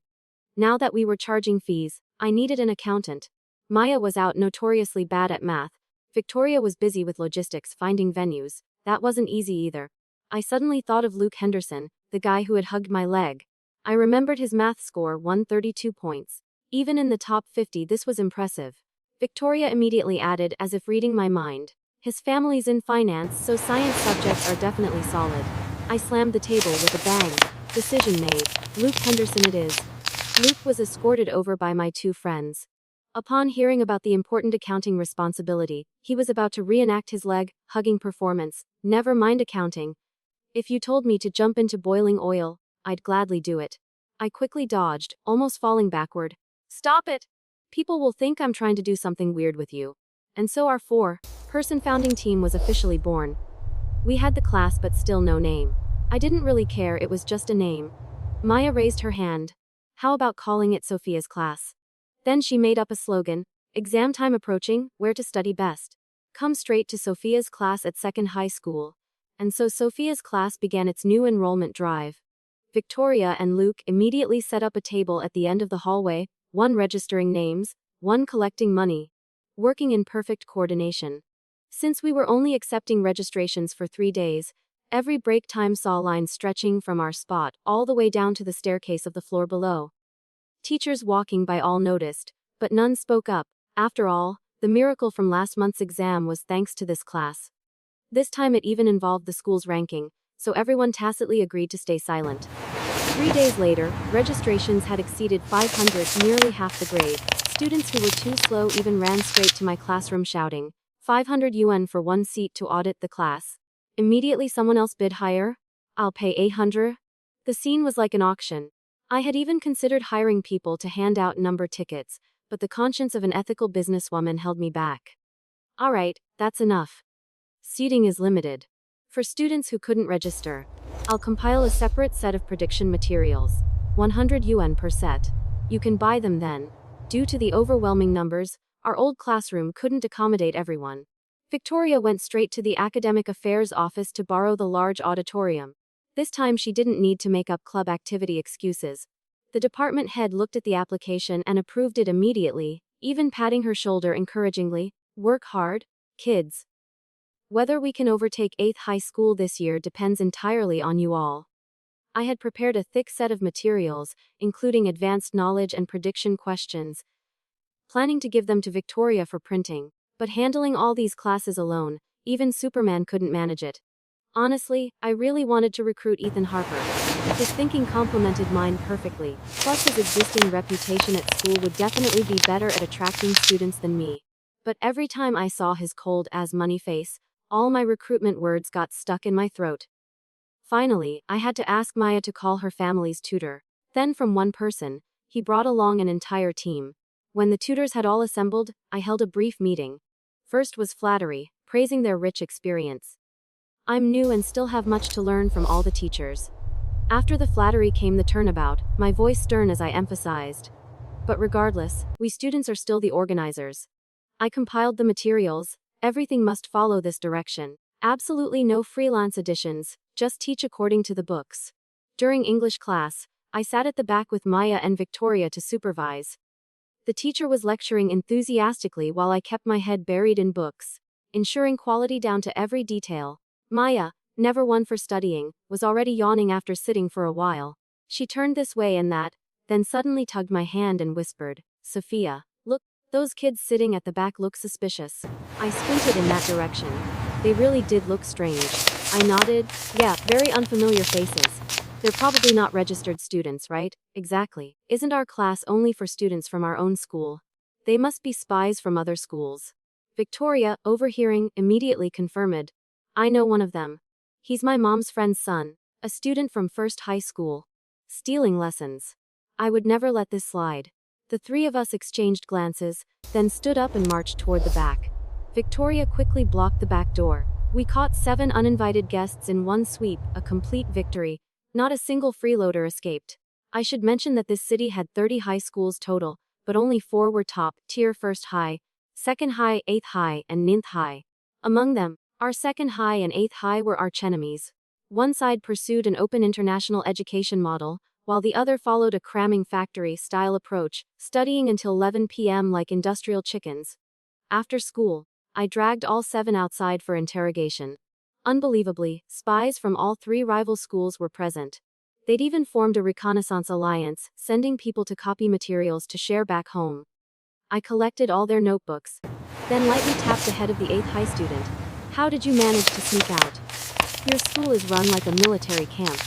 Now that we were charging fees, I needed an accountant. Maya was out notoriously bad at math. Victoria was busy with logistics, finding venues. That wasn't easy either. I suddenly thought of Luke Henderson, the guy who had hugged my leg. I remembered his math score, 132 points. Even in the top 50, this was impressive. Victoria immediately added, as if reading my mind. His family's in finance, so science subjects are definitely solid. I slammed the table with a bang. Decision made. Luke Henderson it is. Luke was escorted over by my two friends. Upon hearing about the important accounting responsibility, he was about to reenact his leg-hugging performance. Never mind accounting. If you told me to jump into boiling oil, I'd gladly do it. I quickly dodged, almost falling backward. Stop it! People will think I'm trying to do something weird with you. And so our four-person founding team was officially born. We had the class but still no name. I didn't really care, it was just a name. Maya raised her hand. How about calling it Sophia's class? Then she made up a slogan. Exam time approaching, where to study best. Come straight to Sophia's class at second high school. And so Sophia's class began its new enrollment drive. Victoria and Luke immediately set up a table at the end of the hallway, one registering names, one collecting money. Working in perfect coordination. Since we were only accepting registrations for 3 days, every break time saw lines stretching from our spot all the way down to the staircase of the floor below. Teachers walking by all noticed, but none spoke up. After all, the miracle from last month's exam was thanks to this class. This time it even involved the school's ranking, so everyone tacitly agreed to stay silent. 3 days later, registrations had exceeded 500, nearly half the grade. Students who were too slow even ran straight to my classroom shouting, 500 yuan for one seat to audit the class. Immediately someone else bid higher. I'll pay 800. The scene was like an auction. I had even considered hiring people to hand out number tickets, but the conscience of an ethical businesswoman held me back. Alright, that's enough. Seating is limited. For students who couldn't register, I'll compile a separate set of prediction materials. 100 yuan per set. You can buy them then. Due to the overwhelming numbers, our old classroom couldn't accommodate everyone. Victoria went straight to the academic affairs office to borrow the large auditorium. This time she didn't need to make up club activity excuses. The department head looked at the application and approved it immediately, even patting her shoulder encouragingly. Work hard, kids. Whether we can overtake 8th high school this year depends entirely on you all. I had prepared a thick set of materials, including advanced knowledge and prediction questions, planning to give them to Victoria for printing, but handling all these classes alone, even Superman couldn't manage it. Honestly, I really wanted to recruit Ethan Harper. His thinking complemented mine perfectly, plus his existing reputation at school would definitely be better at attracting students than me. But every time I saw his cold as money face, all my recruitment words got stuck in my throat. Finally, I had to ask Maya to call her family's tutor. Then from one person, he brought along an entire team. When the tutors had all assembled, I held a brief meeting. First was flattery, praising their rich experience. I'm new and still have much to learn from all the teachers. After the flattery came the turnabout, my voice stern as I emphasized. But regardless, we students are still the organizers. I compiled the materials, everything must follow this direction. Absolutely no freelance additions, just teach according to the books. During English class, I sat at the back with Maya and Victoria to supervise. The teacher was lecturing enthusiastically while I kept my head buried in books, ensuring quality down to every detail. Maya, never one for studying, was already yawning after sitting for a while. She turned this way and that, then suddenly tugged my hand and whispered, "Sophia, look, those kids sitting at the back look suspicious." I squinted in that direction. They really did look strange. I nodded. Yeah, very unfamiliar faces. They're probably not registered students, right? Exactly. Isn't our class only for students from our own school? They must be spies from other schools. Victoria, overhearing, immediately confirmed. I know one of them. He's my mom's friend's son, a student from first high school. Stealing lessons. I would never let this slide. The three of us exchanged glances, then stood up and marched toward the back. Victoria quickly blocked the back door. We caught 7 uninvited guests in one sweep, a complete victory. Not a single freeloader escaped. I should mention that this city had 30 high schools total, but only 4 were top tier: first high, second high, 8th high, and 9th high. Among them, our second high and 8th high were archenemies. One side pursued an open international education model, while the other followed a cramming factory-style approach, studying until 11 p.m. like industrial chickens. After school, I dragged all 7 outside for interrogation. Unbelievably, spies from all 3 rival schools were present. They'd even formed a reconnaissance alliance, sending people to copy materials to share back home. I collected all their notebooks, then lightly tapped the head of the 8th high student. How did you manage to sneak out? Your school is run like a military camp.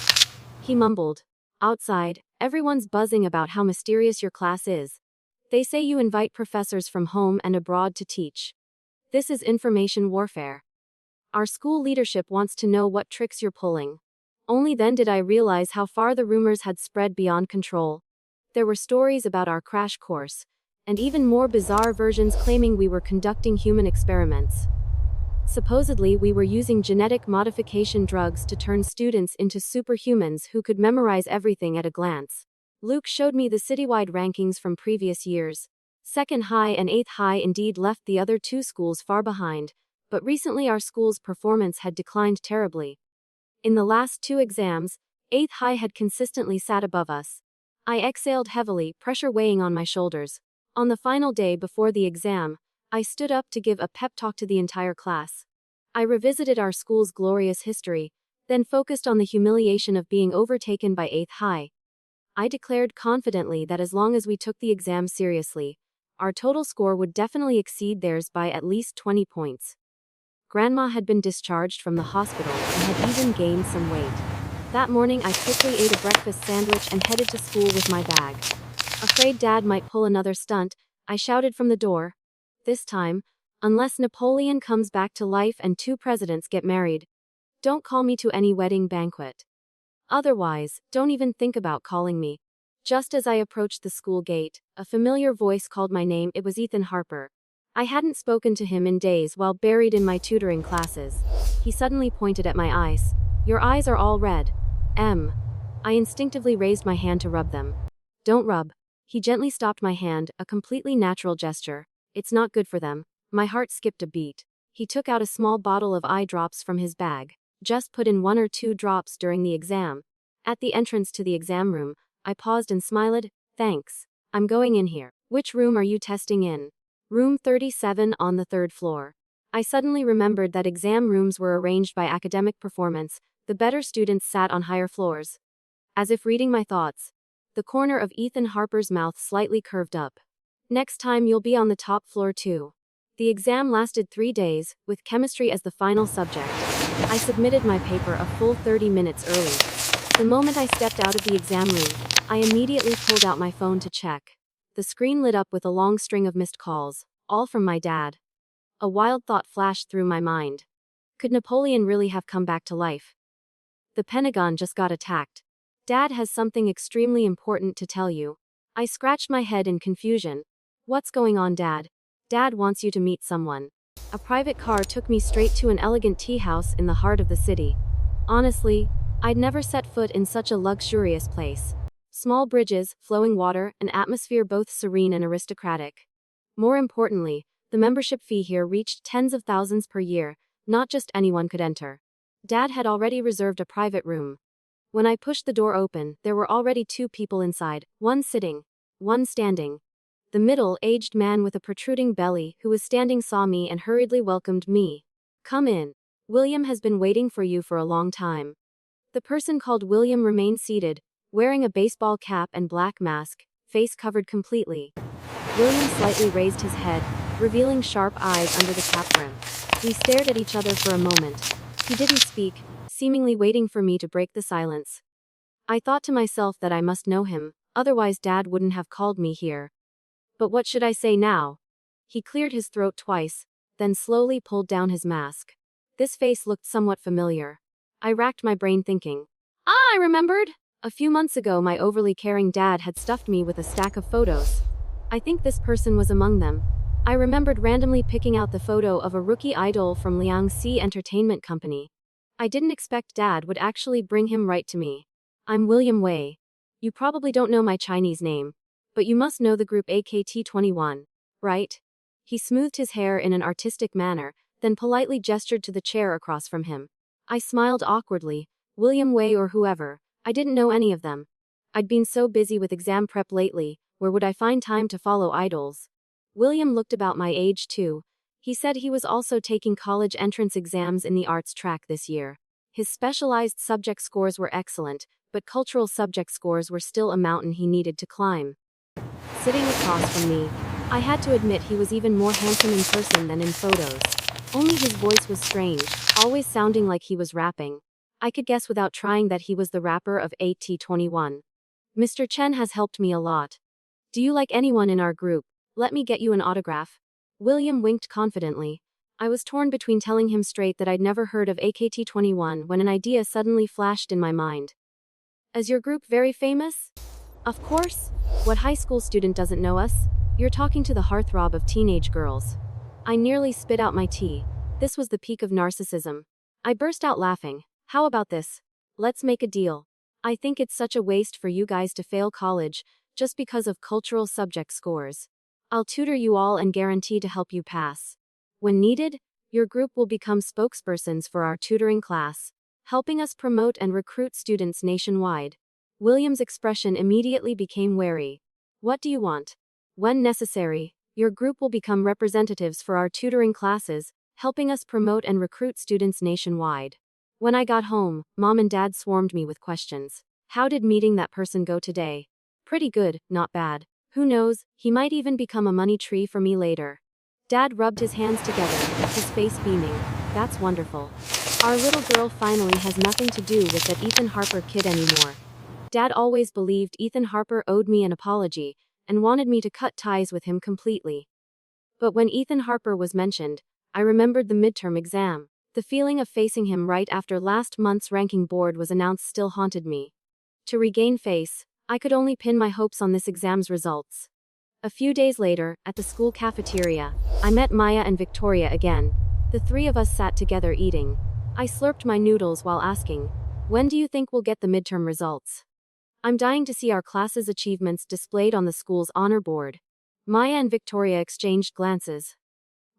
He mumbled. Outside, everyone's buzzing about how mysterious your class is. They say you invite professors from home and abroad to teach. This is information warfare. Our school leadership wants to know what tricks you're pulling. Only then did I realize how far the rumors had spread beyond control. There were stories about our crash course, and even more bizarre versions claiming we were conducting human experiments. Supposedly, we were using genetic modification drugs to turn students into superhumans who could memorize everything at a glance. Luke showed me the citywide rankings from previous years. Second high and 8th high indeed left the other 2 schools far behind, but recently our school's performance had declined terribly. In the last 2 exams, 8th high had consistently sat above us. I exhaled heavily, pressure weighing on my shoulders. On the final day before the exam, I stood up to give a pep talk to the entire class. I revisited our school's glorious history, then focused on the humiliation of being overtaken by 8th high. I declared confidently that as long as we took the exam seriously, our total score would definitely exceed theirs by at least 20 points. Grandma had been discharged from the hospital and had even gained some weight. That morning I quickly ate a breakfast sandwich and headed to school with my bag. Afraid Dad might pull another stunt, I shouted from the door. This time, unless Napoleon comes back to life and 2 presidents get married, don't call me to any wedding banquet. Otherwise, don't even think about calling me. Just as I approached the school gate, a familiar voice called my name. It was Ethan Harper. I hadn't spoken to him in days while buried in my tutoring classes. he suddenly pointed at my eyes. Your eyes are all red. I instinctively raised my hand to rub them. Don't rub. He gently stopped my hand, a completely natural gesture. It's not good for them. My heart skipped a beat. He took out a small bottle of eye drops from his bag. Just put in 1 or 2 drops during the exam. At the entrance to the exam room, I paused and smiled. Thanks. I'm going in here. Which room are you testing in? Room 37 on the 3rd floor. I suddenly remembered that exam rooms were arranged by academic performance. The better students sat on higher floors. As if reading my thoughts, the corner of Ethan Harper's mouth slightly curved up. Next time you'll be on the top floor too. The exam lasted 3 days, with chemistry as the final subject. I submitted my paper a full 30 minutes early. The moment I stepped out of the exam room, I immediately pulled out my phone to check. The screen lit up with a long string of missed calls, all from my dad. A wild thought flashed through my mind. Could Napoleon really have come back to life? The Pentagon just got attacked. Dad has something extremely important to tell you. I scratched my head in confusion. What's going on, Dad? Dad wants you to meet someone. A private car took me straight to an elegant tea house in the heart of the city. Honestly, I'd never set foot in such a luxurious place. Small bridges, flowing water, an atmosphere both serene and aristocratic. More importantly, the membership fee here reached tens of thousands per year. Not just anyone could enter. Dad had already reserved a private room. When I pushed the door open, there were already 2 people inside, one sitting, one standing. The middle-aged man with a protruding belly who was standing saw me and hurriedly welcomed me. Come in. William has been waiting for you for a long time. The person called William remained seated, wearing a baseball cap and black mask, face covered completely. William slightly raised his head, revealing sharp eyes under the cap brim. We stared at each other for a moment. He didn't speak, seemingly waiting for me to break the silence. I thought to myself that I must know him, otherwise Dad wouldn't have called me here. But what should I say now? He cleared his throat twice, then slowly pulled down his mask. This face looked somewhat familiar. I racked my brain thinking. I remembered! A few months ago my overly caring dad had stuffed me with a stack of photos. I think this person was among them. I remembered randomly picking out the photo of a rookie idol from Liangxi Entertainment Company. I didn't expect Dad would actually bring him right to me. I'm William Wei. You probably don't know my Chinese name, but you must know the group AKT21, right? He smoothed his hair in an artistic manner, then politely gestured to the chair across from him. I smiled awkwardly. William Wei or whoever, I didn't know any of them. I'd been so busy with exam prep lately, where would I find time to follow idols? William looked about my age too. He said he was also taking college entrance exams in the arts track this year. His specialized subject scores were excellent, but cultural subject scores were still a mountain he needed to climb. Sitting across from me, I had to admit he was even more handsome in person than in photos. Only his voice was strange, always sounding like he was rapping. I could guess without trying that he was the rapper of AT21. Mr. Chen has helped me a lot. Do you like anyone in our group? Let me get you an autograph. William winked confidently. I was torn between telling him straight that I'd never heard of AKT21 when an idea suddenly flashed in my mind. Is your group very famous? Of course. What high school student doesn't know us? You're talking to the heartthrob of teenage girls. I nearly spit out my tea. This was the peak of narcissism. I burst out laughing. How about this? Let's make a deal. I think it's such a waste for you guys to fail college, just because of cultural subject scores. I'll tutor you all and guarantee to help you pass. When needed, your group will become spokespersons for our tutoring class, helping us promote and recruit students nationwide. William's expression immediately became wary. What do you want? When necessary, your group will become representatives for our tutoring classes, helping us promote and recruit students nationwide. When I got home, Mom and Dad swarmed me with questions. How did meeting that person go today? Pretty good, not bad. Who knows, he might even become a money tree for me later. Dad rubbed his hands together, his face beaming. That's wonderful. Our little girl finally has nothing to do with that Ethan Harper kid anymore. Dad always believed Ethan Harper owed me an apology, and wanted me to cut ties with him completely. But when Ethan Harper was mentioned, I remembered the midterm exam. The feeling of facing him right after last month's ranking board was announced still haunted me. To regain face, I could only pin my hopes on this exam's results. A few days later, at the school cafeteria, I met Maya and Victoria again. The 3 of us sat together eating. I slurped my noodles while asking, when do you think we'll get the midterm results? I'm dying to see our class's achievements displayed on the school's honor board. Maya and Victoria exchanged glances.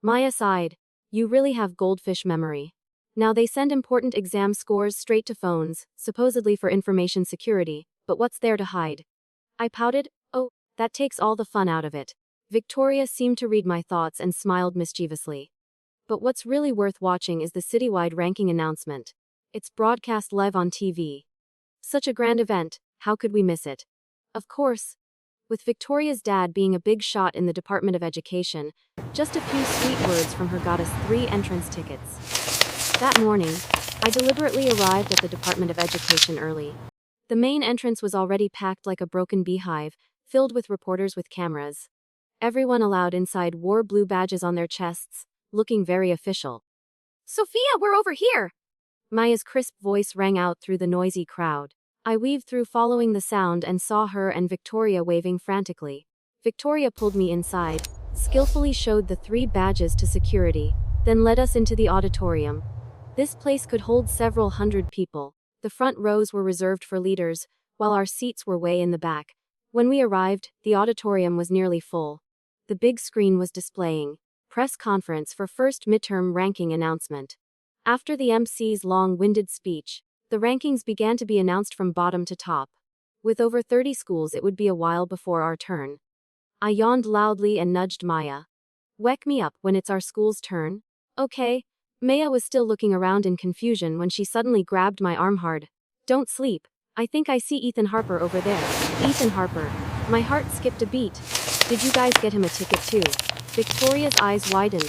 Maya sighed, you really have goldfish memory. Now they send important exam scores straight to phones, supposedly for information security, but what's there to hide? I pouted, oh, that takes all the fun out of it. Victoria seemed to read my thoughts and smiled mischievously. But what's really worth watching is the citywide ranking announcement. It's broadcast live on TV. Such a grand event, how could we miss it? Of course. With Victoria's dad being a big shot in the Department of Education, just a few sweet words from her got us 3 entrance tickets. That morning, I deliberately arrived at the Department of Education early. The main entrance was already packed like a broken beehive, filled with reporters with cameras. Everyone allowed inside wore blue badges on their chests, looking very official. Sophia, we're over here! Maya's crisp voice rang out through the noisy crowd. I weaved through following the sound and saw her and Victoria waving frantically. Victoria pulled me inside, skillfully showed the 3 badges to security, then led us into the auditorium. This place could hold several hundred people. The front rows were reserved for leaders, while our seats were way in the back. When we arrived, the auditorium was nearly full. The big screen was displaying press conference for first midterm ranking announcement. After the MC's long-winded speech, the rankings began to be announced from bottom to top. With over 30 schools, it would be a while before our turn. I yawned loudly and nudged Maya. Wake me up when it's our school's turn. Okay. Maya was still looking around in confusion when she suddenly grabbed my arm hard. Don't sleep. I think I see Ethan Harper over there. Ethan Harper. My heart skipped a beat. Did you guys get him a ticket too? Victoria's eyes widened.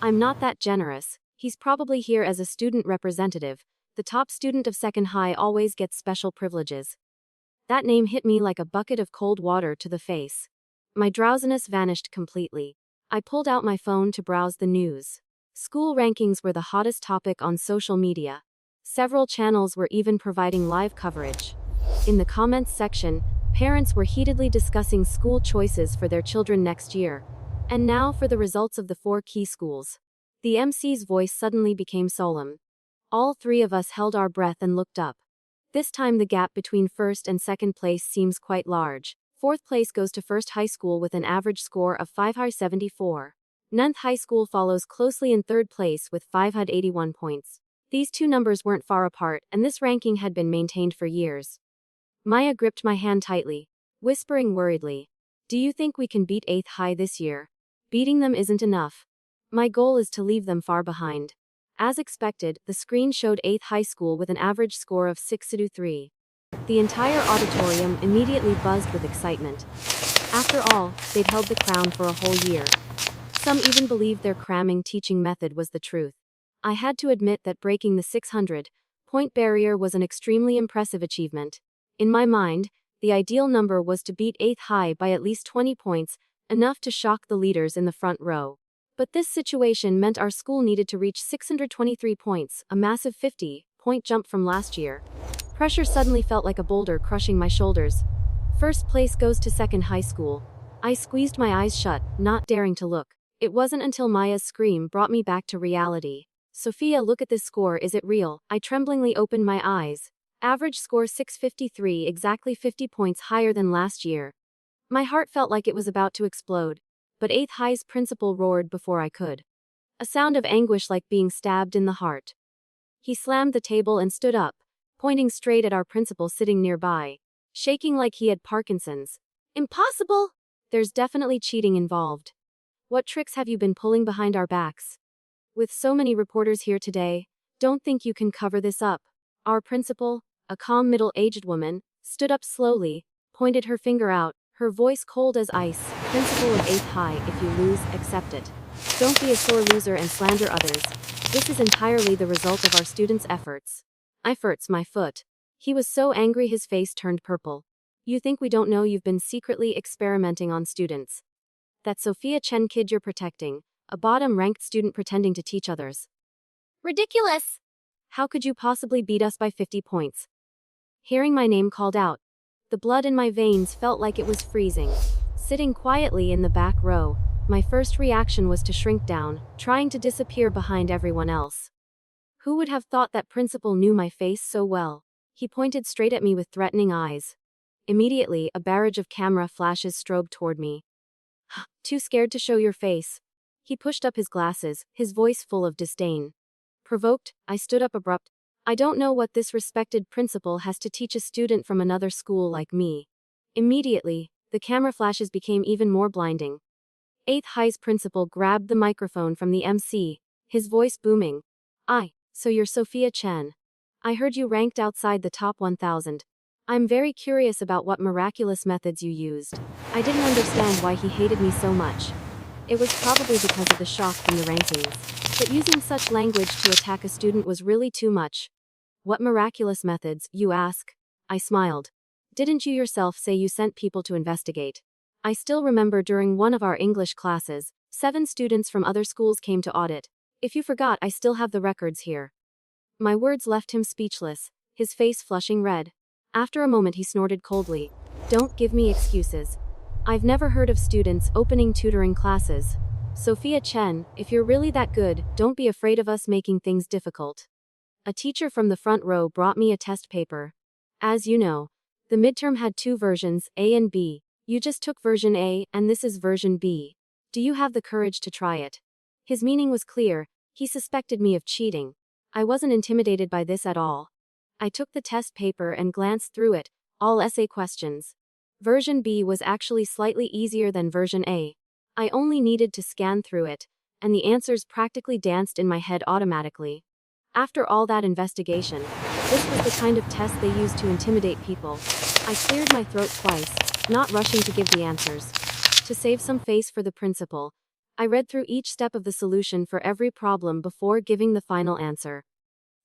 I'm not that generous. He's probably here as a student representative. The top student of second high always gets special privileges. That name hit me like a bucket of cold water to the face. My drowsiness vanished completely. I pulled out my phone to browse the news. School rankings were the hottest topic on social media. Several channels were even providing live coverage. In the comments section, parents were heatedly discussing school choices for their children next year. And now for the results of the 4 key schools. The MC's voice suddenly became solemn. All 3 of us held our breath and looked up. This time the gap between first and second place seems quite large. 4th place goes to First High School with an average score of 574. 9th High School follows closely in 3rd place with 581 points. These 2 numbers weren't far apart, and this ranking had been maintained for years. Maya gripped my hand tightly, whispering worriedly, do you think we can beat 8th High this year? Beating them isn't enough. My goal is to leave them far behind. As expected, the screen showed 8th High School with an average score of 623. The entire auditorium immediately buzzed with excitement. After all, they'd held the crown for a whole year. Some even believed their cramming teaching method was the truth. I had to admit that breaking the 600-point barrier was an extremely impressive achievement. In my mind, the ideal number was to beat 8th High by at least 20 points, enough to shock the leaders in the front row. But this situation meant our school needed to reach 623 points, a massive 50-point jump from last year. Pressure suddenly felt like a boulder crushing my shoulders. First place goes to Second High School. I squeezed my eyes shut, not daring to look. It wasn't until Maya's scream brought me back to reality. Sophia, look at this score, is it real? I tremblingly opened my eyes. Average score 653, exactly 50 points higher than last year. My heart felt like it was about to explode. But 8th High's principal roared before I could. A sound of anguish like being stabbed in the heart. He slammed the table and stood up, pointing straight at our principal sitting nearby, shaking like he had Parkinson's. Impossible! There's definitely cheating involved. What tricks have you been pulling behind our backs? With so many reporters here today, don't think you can cover this up. Our principal, a calm middle-aged woman, stood up slowly, pointed her finger out, her voice cold as ice. Principal of 8th High, if you lose, accept it. Don't be a sore loser and slander others. This is entirely the result of our students' efforts. I furts my foot. He was so angry his face turned purple. You think we don't know you've been secretly experimenting on students? That Sophia Chen kid you're protecting, a bottom-ranked student pretending to teach others. Ridiculous! How could you possibly beat us by 50 points? Hearing my name called out, the blood in my veins felt like it was freezing. Sitting quietly in the back row, my first reaction was to shrink down, trying to disappear behind everyone else. Who would have thought that principal knew my face so well? He pointed straight at me with threatening eyes. Immediately, a barrage of camera flashes strobed toward me. Too scared to show your face. He pushed up his glasses, his voice full of disdain. Provoked, I stood up abrupt. I don't know what this respected principal has to teach a student from another school like me. Immediately, the camera flashes became even more blinding. 8th High's principal grabbed the microphone from the MC, his voice booming. So you're Sophia Chen. I heard you ranked outside the top 1,000. I'm very curious about what miraculous methods you used. I didn't understand why he hated me so much. It was probably because of the shock from the rankings. But using such language to attack a student was really too much. What miraculous methods, you ask? I smiled. Didn't you yourself say you sent people to investigate? I still remember during one of our English classes, 7 students from other schools came to audit. If you forgot, I still have the records here. My words left him speechless, his face flushing red. After a moment he snorted coldly. Don't give me excuses. I've never heard of students opening tutoring classes. Sophia Chen, if you're really that good, don't be afraid of us making things difficult. A teacher from the front row brought me a test paper. As you know, the midterm had 2 versions, A and B. You just took version A, and this is version B. Do you have the courage to try it? His meaning was clear. He suspected me of cheating. I wasn't intimidated by this at all. I took the test paper and glanced through it, all essay questions. Version B was actually slightly easier than version A. I only needed to scan through it, and the answers practically danced in my head automatically. After all that investigation, this was the kind of test they used to intimidate people. I cleared my throat twice, not rushing to give the answers. To save some face for the principal, I read through each step of the solution for every problem before giving the final answer.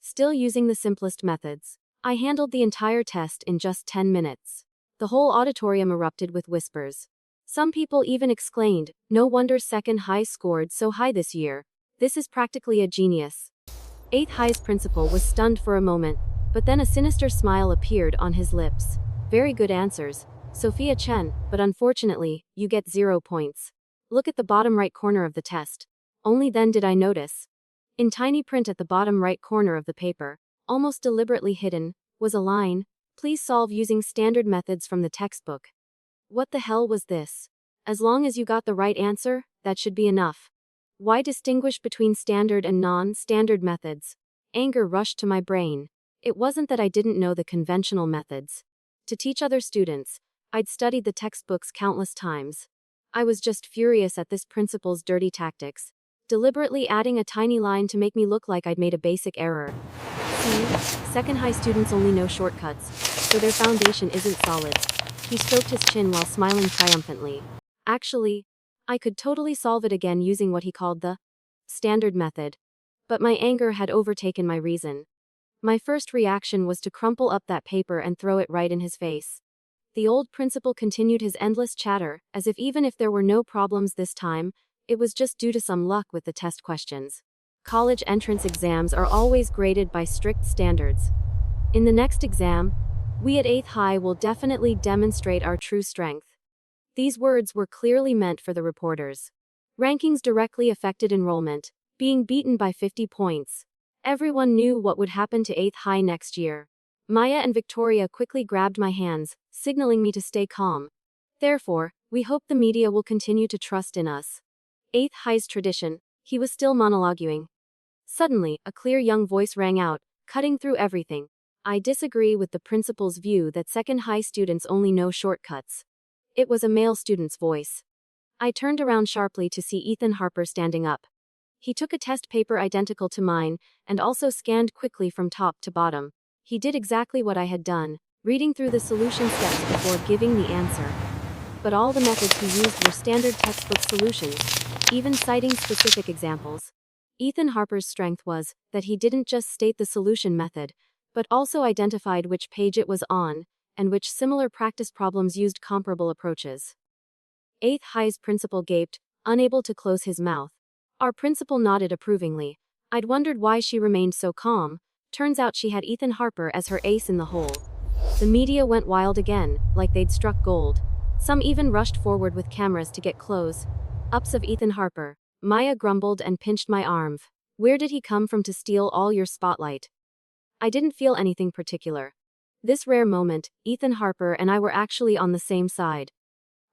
Still using the simplest methods, I handled the entire test in just 10 minutes. The whole auditorium erupted with whispers. Some people even exclaimed, "No wonder 2nd High scored so high this year. This is practically a genius." 8th High's principal was stunned for a moment, but then a sinister smile appeared on his lips. "Very good answers, Sophia Chen, but unfortunately, you get 0 points. Look at the bottom right corner of the test." Only then did I notice. In tiny print at the bottom right corner of the paper, almost deliberately hidden, was a line, "Please solve using standard methods from the textbook." What the hell was this? As long as you got the right answer, that should be enough. Why distinguish between standard and non-standard methods? Anger rushed to my brain. It wasn't that I didn't know the conventional methods. To teach other students, I'd studied the textbooks countless times. I was just furious at this principal's dirty tactics, deliberately adding a tiny line to make me look like I'd made a basic error. See, 2nd High students only know shortcuts, so their foundation isn't solid. He stroked his chin while smiling triumphantly. Actually, I could totally solve it again using what he called the standard method. But my anger had overtaken my reason. My first reaction was to crumple up that paper and throw it right in his face. The old principal continued his endless chatter, as if even if there were no problems this time, it was just due to some luck with the test questions. College entrance exams are always graded by strict standards. In the next exam, we at 8th High will definitely demonstrate our true strength. These words were clearly meant for the reporters. Rankings directly affected enrollment, being beaten by 50 points. Everyone knew what would happen to 8th High next year. Maya and Victoria quickly grabbed my hands, signaling me to stay calm. Therefore, we hope the media will continue to trust in us. 8th High's tradition, he was still monologuing. Suddenly, a clear young voice rang out, cutting through everything. I disagree with the principal's view that 2nd High students only know shortcuts. It was a male student's voice. I turned around sharply to see Ethan Harper standing up. He took a test paper identical to mine, and also scanned quickly from top to bottom. He did exactly what I had done, reading through the solution steps before giving the answer. But all the methods he used were standard textbook solutions, even citing specific examples. Ethan Harper's strength was that he didn't just state the solution method, but also identified which page it was on, and which similar practice problems used comparable approaches. 8th High's principal gaped, unable to close his mouth. Our principal nodded approvingly. I'd wondered why she remained so calm. Turns out she had Ethan Harper as her ace in the hole. The media went wild again, like they'd struck gold. Some even rushed forward with cameras to get close-ups of Ethan Harper. Maya grumbled and pinched my arm. Where did he come from to steal all your spotlight? I didn't feel anything particular. This rare moment, Ethan Harper and I were actually on the same side.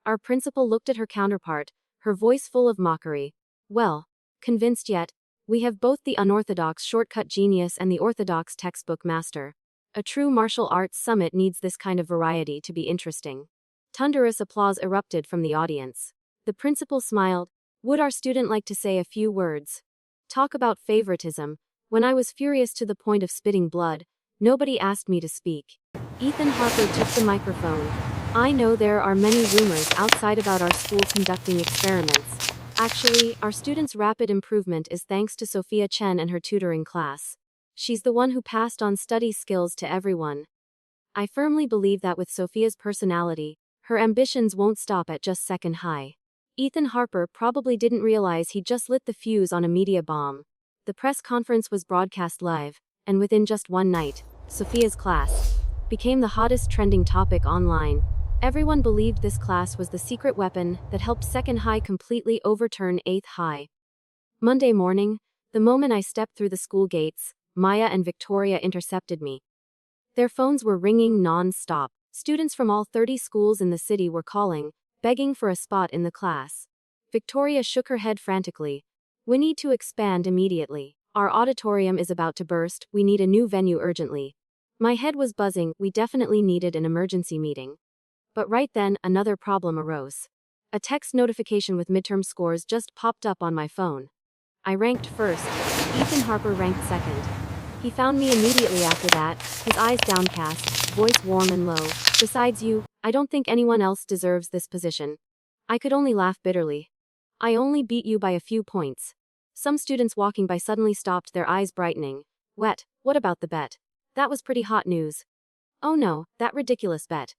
Our principal looked at her counterpart, her voice full of mockery. Well, convinced yet? We have both the unorthodox shortcut genius and the orthodox textbook master. A true martial arts summit needs this kind of variety to be interesting. Thunderous applause erupted from the audience. The principal smiled. Would our student like to say a few words? Talk about favoritism. When I was furious to the point of spitting blood, nobody asked me to speak. Ethan Harper took the microphone. I know there are many rumors outside about our school conducting experiments. Actually, our students' rapid improvement is thanks to Sophia Chen and her tutoring class. She's the one who passed on study skills to everyone. I firmly believe that with Sophia's personality, her ambitions won't stop at just second high. Ethan Harper probably didn't realize he just lit the fuse on a media bomb. The press conference was broadcast live, and within just one night, Sophia's class became the hottest trending topic online. Everyone believed this class was the secret weapon that helped second high completely overturn eighth high. Monday morning, the moment I stepped through the school gates, Maya and Victoria intercepted me. Their phones were ringing non-stop. Students from all 30 schools in the city were calling, begging for a spot in the class. Victoria shook her head frantically. We need to expand immediately. Our auditorium is about to burst, we need a new venue urgently. My head was buzzing, we definitely needed an emergency meeting. But right then, another problem arose. A text notification with midterm scores just popped up on my phone. I ranked first. Ethan Harper ranked second. He found me immediately after that, his eyes downcast, voice warm and low. Besides you, I don't think anyone else deserves this position. I could only laugh bitterly. I only beat you by a few points. Some students walking by suddenly stopped, their eyes brightening. What about the bet? That was pretty hot news. Oh no, that ridiculous bet.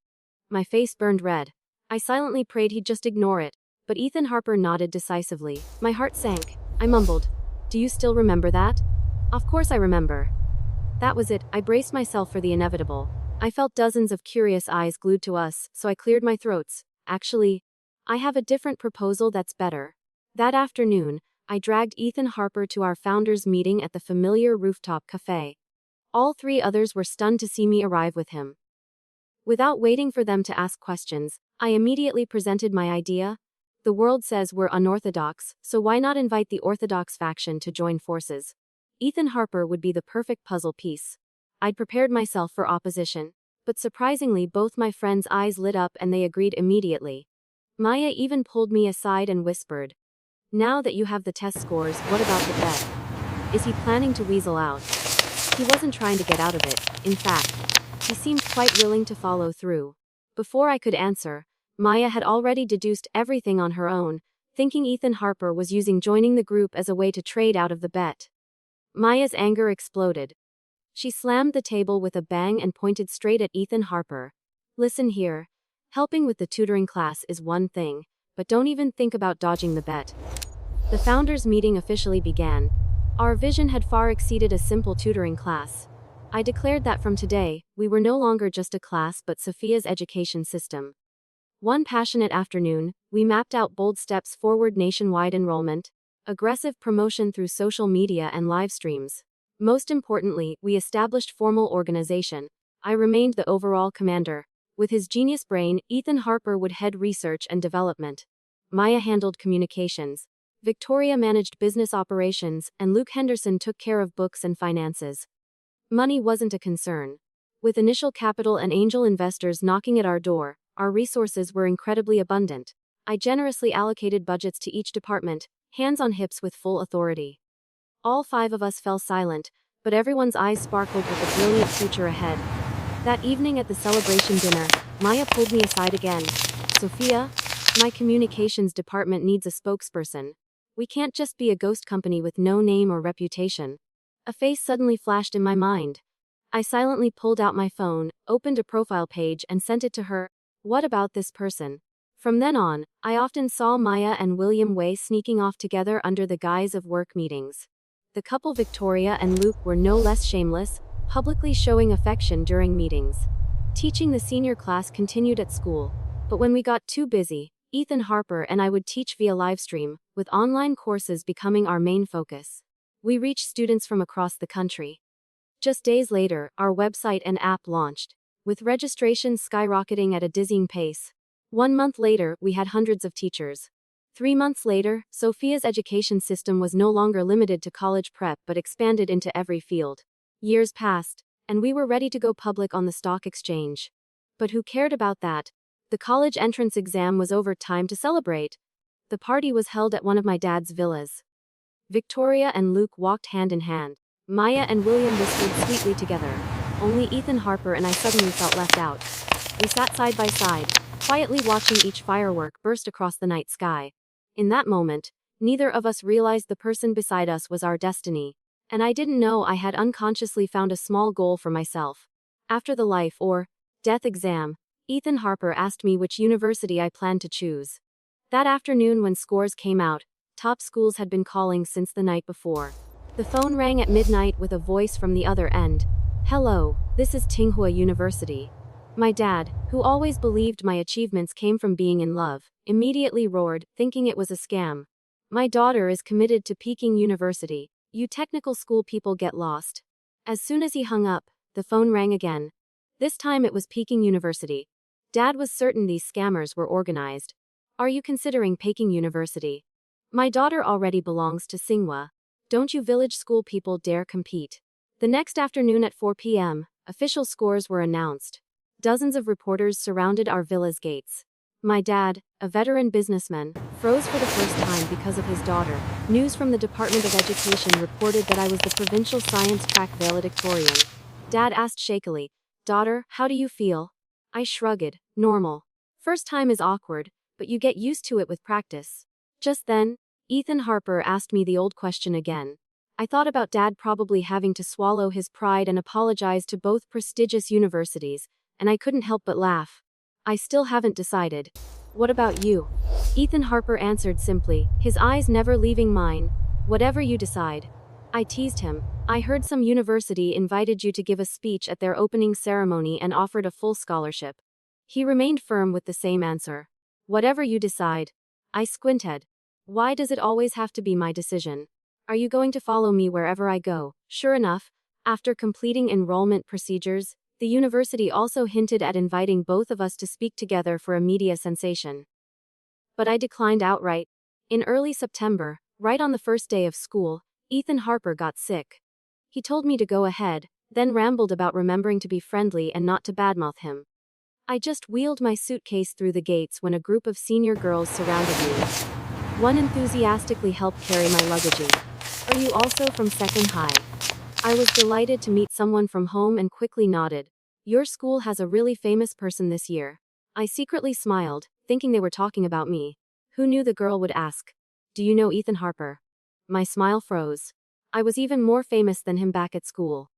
My face burned red. I silently prayed he'd just ignore it, but Ethan Harper nodded decisively. My heart sank. I mumbled. Do you still remember that? Of course I remember. That was it, I braced myself for the inevitable. I felt dozens of curious eyes glued to us, so I cleared my throats. Actually, I have a different proposal that's better. That afternoon, I dragged Ethan Harper to our founders' meeting at the familiar rooftop cafe. All three others were stunned to see me arrive with him. Without waiting for them to ask questions, I immediately presented my idea. The world says we're unorthodox, so why not invite the orthodox faction to join forces? Ethan Harper would be the perfect puzzle piece. I'd prepared myself for opposition, but surprisingly both my friends' eyes lit up and they agreed immediately. Maya even pulled me aside and whispered, now that you have the test scores, what about the bet? Is he planning to weasel out? He wasn't trying to get out of it, in fact. He seemed quite willing to follow through. Before I could answer, Maya had already deduced everything on her own, thinking Ethan Harper was using joining the group as a way to trade out of the bet. Maya's anger exploded. She slammed the table with a bang and pointed straight at Ethan Harper. Listen here. Helping with the tutoring class is one thing, but don't even think about dodging the bet. The founders' meeting officially began. Our vision had far exceeded a simple tutoring class. I declared that from today, we were no longer just a class but Sophia's education system. One passionate afternoon, we mapped out bold steps forward: nationwide enrollment, aggressive promotion through social media and live streams. Most importantly, we established formal organization. I remained the overall commander. With his genius brain, Ethan Harper would head research and development. Maya handled communications. Victoria managed business operations, and Luke Henderson took care of books and finances. Money wasn't a concern. With initial capital and angel investors knocking at our door, our resources were incredibly abundant. I generously allocated budgets to each department, hands on hips with full authority. All five of us fell silent, but everyone's eyes sparkled with the brilliant future ahead. That evening at the celebration dinner, Maya pulled me aside again. Sophia, my communications department needs a spokesperson. We can't just be a ghost company with no name or reputation. A face suddenly flashed in my mind. I silently pulled out my phone, opened a profile page and sent it to her. What about this person? From then on, I often saw Maya and William Wei sneaking off together under the guise of work meetings. The couple Victoria and Luke were no less shameless, publicly showing affection during meetings. Teaching the senior class continued at school, but when we got too busy, Ethan Harper and I would teach via livestream, with online courses becoming our main focus. We reached students from across the country. Just days later, our website and app launched, with registrations skyrocketing at a dizzying pace. 1 month later, we had hundreds of teachers. 3 months later, Sophia's education system was no longer limited to college prep but expanded into every field. Years passed, and we were ready to go public on the stock exchange. But who cared about that? The college entrance exam was over. Time to celebrate. The party was held at one of my dad's villas. Victoria and Luke walked hand in hand. Maya and William whispered sweetly together. Only Ethan Harper and I suddenly felt left out. We sat side by side, quietly watching each firework burst across the night sky. In that moment, neither of us realized the person beside us was our destiny, and I didn't know I had unconsciously found a small goal for myself. After the life or death exam, Ethan Harper asked me which university I planned to choose. That afternoon when scores came out, top schools had been calling since the night before. The phone rang at midnight with a voice from the other end. Hello, this is Tsinghua University. My dad, who always believed my achievements came from being in love, immediately roared, thinking it was a scam. My daughter is committed to Peking University. You technical school people get lost. As soon as he hung up, the phone rang again. This time it was Peking University. Dad was certain these scammers were organized. Are you considering Peking University? My daughter already belongs to Tsinghua. Don't you village school people dare compete. The next afternoon at 4 p.m., official scores were announced. Dozens of reporters surrounded our villa's gates. My dad, a veteran businessman, froze for the first time because of his daughter. News from the Department of Education reported that I was the provincial science track valedictorian. Dad asked shakily, Daughter, how do you feel? I shrugged, normal. First time is awkward, but you get used to it with practice. Just then, Ethan Harper asked me the old question again. I thought about Dad probably having to swallow his pride and apologize to both prestigious universities, and I couldn't help but laugh. I still haven't decided. What about you? Ethan Harper answered simply, his eyes never leaving mine. Whatever you decide. I teased him. I heard some university invited you to give a speech at their opening ceremony and offered a full scholarship. He remained firm with the same answer. Whatever you decide. I squinted. Why does it always have to be my decision? Are you going to follow me wherever I go? Sure enough, after completing enrollment procedures, the university also hinted at inviting both of us to speak together for a media sensation. But I declined outright. In early September, right on the first day of school, Ethan Harper got sick. He told me to go ahead, then rambled about remembering to be friendly and not to badmouth him. I just wheeled my suitcase through the gates when a group of senior girls surrounded me. One enthusiastically helped carry my luggage. Are you also from Second High? I was delighted to meet someone from home and quickly nodded. Your school has a really famous person this year. I secretly smiled, thinking they were talking about me. Who knew the girl would ask? Do you know Ethan Harper? My smile froze. I was even more famous than him back at school.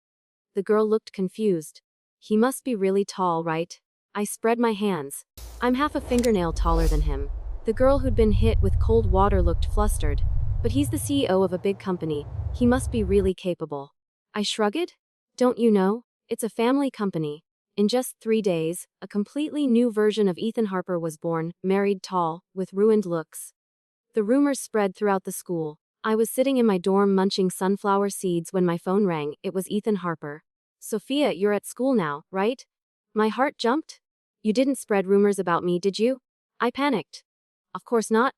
The girl looked confused. He must be really tall, right? I spread my hands. I'm half a fingernail taller than him. The girl who'd been hit with cold water looked flustered. But he's the CEO of a big company. He must be really capable. I shrugged? Don't you know? It's a family company. In just 3 days, a completely new version of Ethan Harper was born, married, tall, with ruined looks. The rumors spread throughout the school. I was sitting in my dorm munching sunflower seeds when my phone rang. It was Ethan Harper. Sophia, you're at school now, right? My heart jumped. You didn't spread rumors about me, did you? I panicked. Of course not.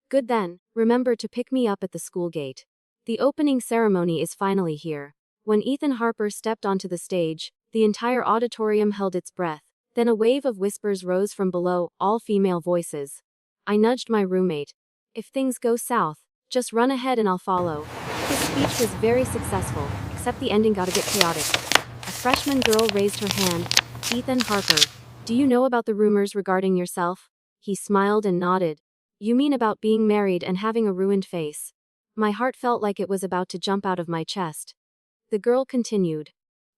Good then, remember to pick me up at the school gate. The opening ceremony is finally here. When Ethan Harper stepped onto the stage, the entire auditorium held its breath. Then a wave of whispers rose from below, all female voices. I nudged my roommate. If things go south, just run ahead and I'll follow. His speech was very successful, except the ending got a bit chaotic. A freshman girl raised her hand. Ethan Harper, do you know about the rumors regarding yourself? He smiled and nodded. You mean about being married and having a ruined face? My heart felt like it was about to jump out of my chest. The girl continued.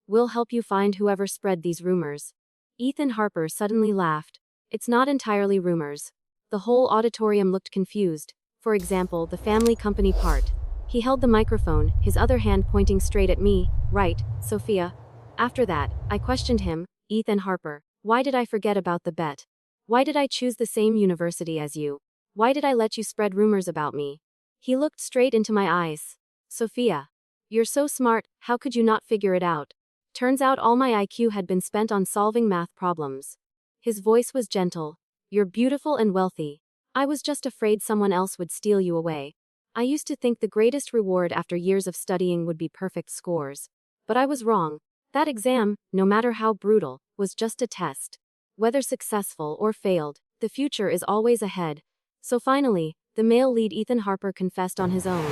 We'll help you find whoever spread these rumors. Ethan Harper suddenly laughed. It's not entirely rumors. The whole auditorium looked confused. For example, the family company part. He held the microphone, his other hand pointing straight at me. Right, Sophia. After that, I questioned him. Ethan Harper, why did I forget about the bet? Why did I choose the same university as you? Why did I let you spread rumors about me? He looked straight into my eyes. Sophia, You're so smart, how could you not figure it out? Turns out all my IQ had been spent on solving math problems. His voice was gentle. You're beautiful and wealthy. I was just afraid someone else would steal you away. I used to think the greatest reward after years of studying would be perfect scores. But I was wrong. That exam, no matter how brutal, was just a test. Whether successful or failed, the future is always ahead. So finally, the male lead Ethan Harper confessed on his own.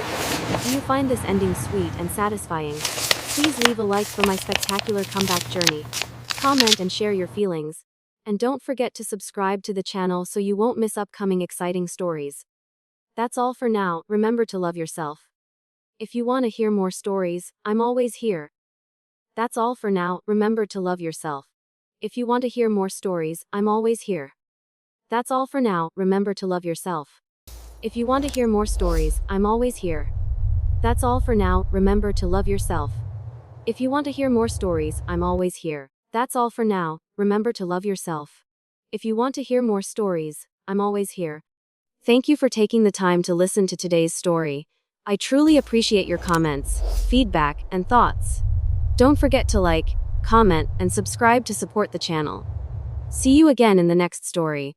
Do you find this ending sweet and satisfying? Please leave a like for my spectacular comeback journey. Comment and share your feelings. And don't forget to subscribe to the channel so you won't miss upcoming exciting stories. That's all for now, remember to love yourself. If you want to hear more stories, I'm always here. That's all for now, remember to love yourself. If you want to hear more stories, I'm always here. That's all for now, remember to love yourself. If you want to hear more stories, I'm always here. That's all for now, remember to love yourself. If you want to hear more stories, I'm always here. That's all for now, remember to love yourself. If you want to hear more stories, I'm always here. Thank you for taking the time to listen to today's story. I truly appreciate your comments, feedback, and thoughts. Don't forget to like, comment, and subscribe to support the channel. See you again in the next story.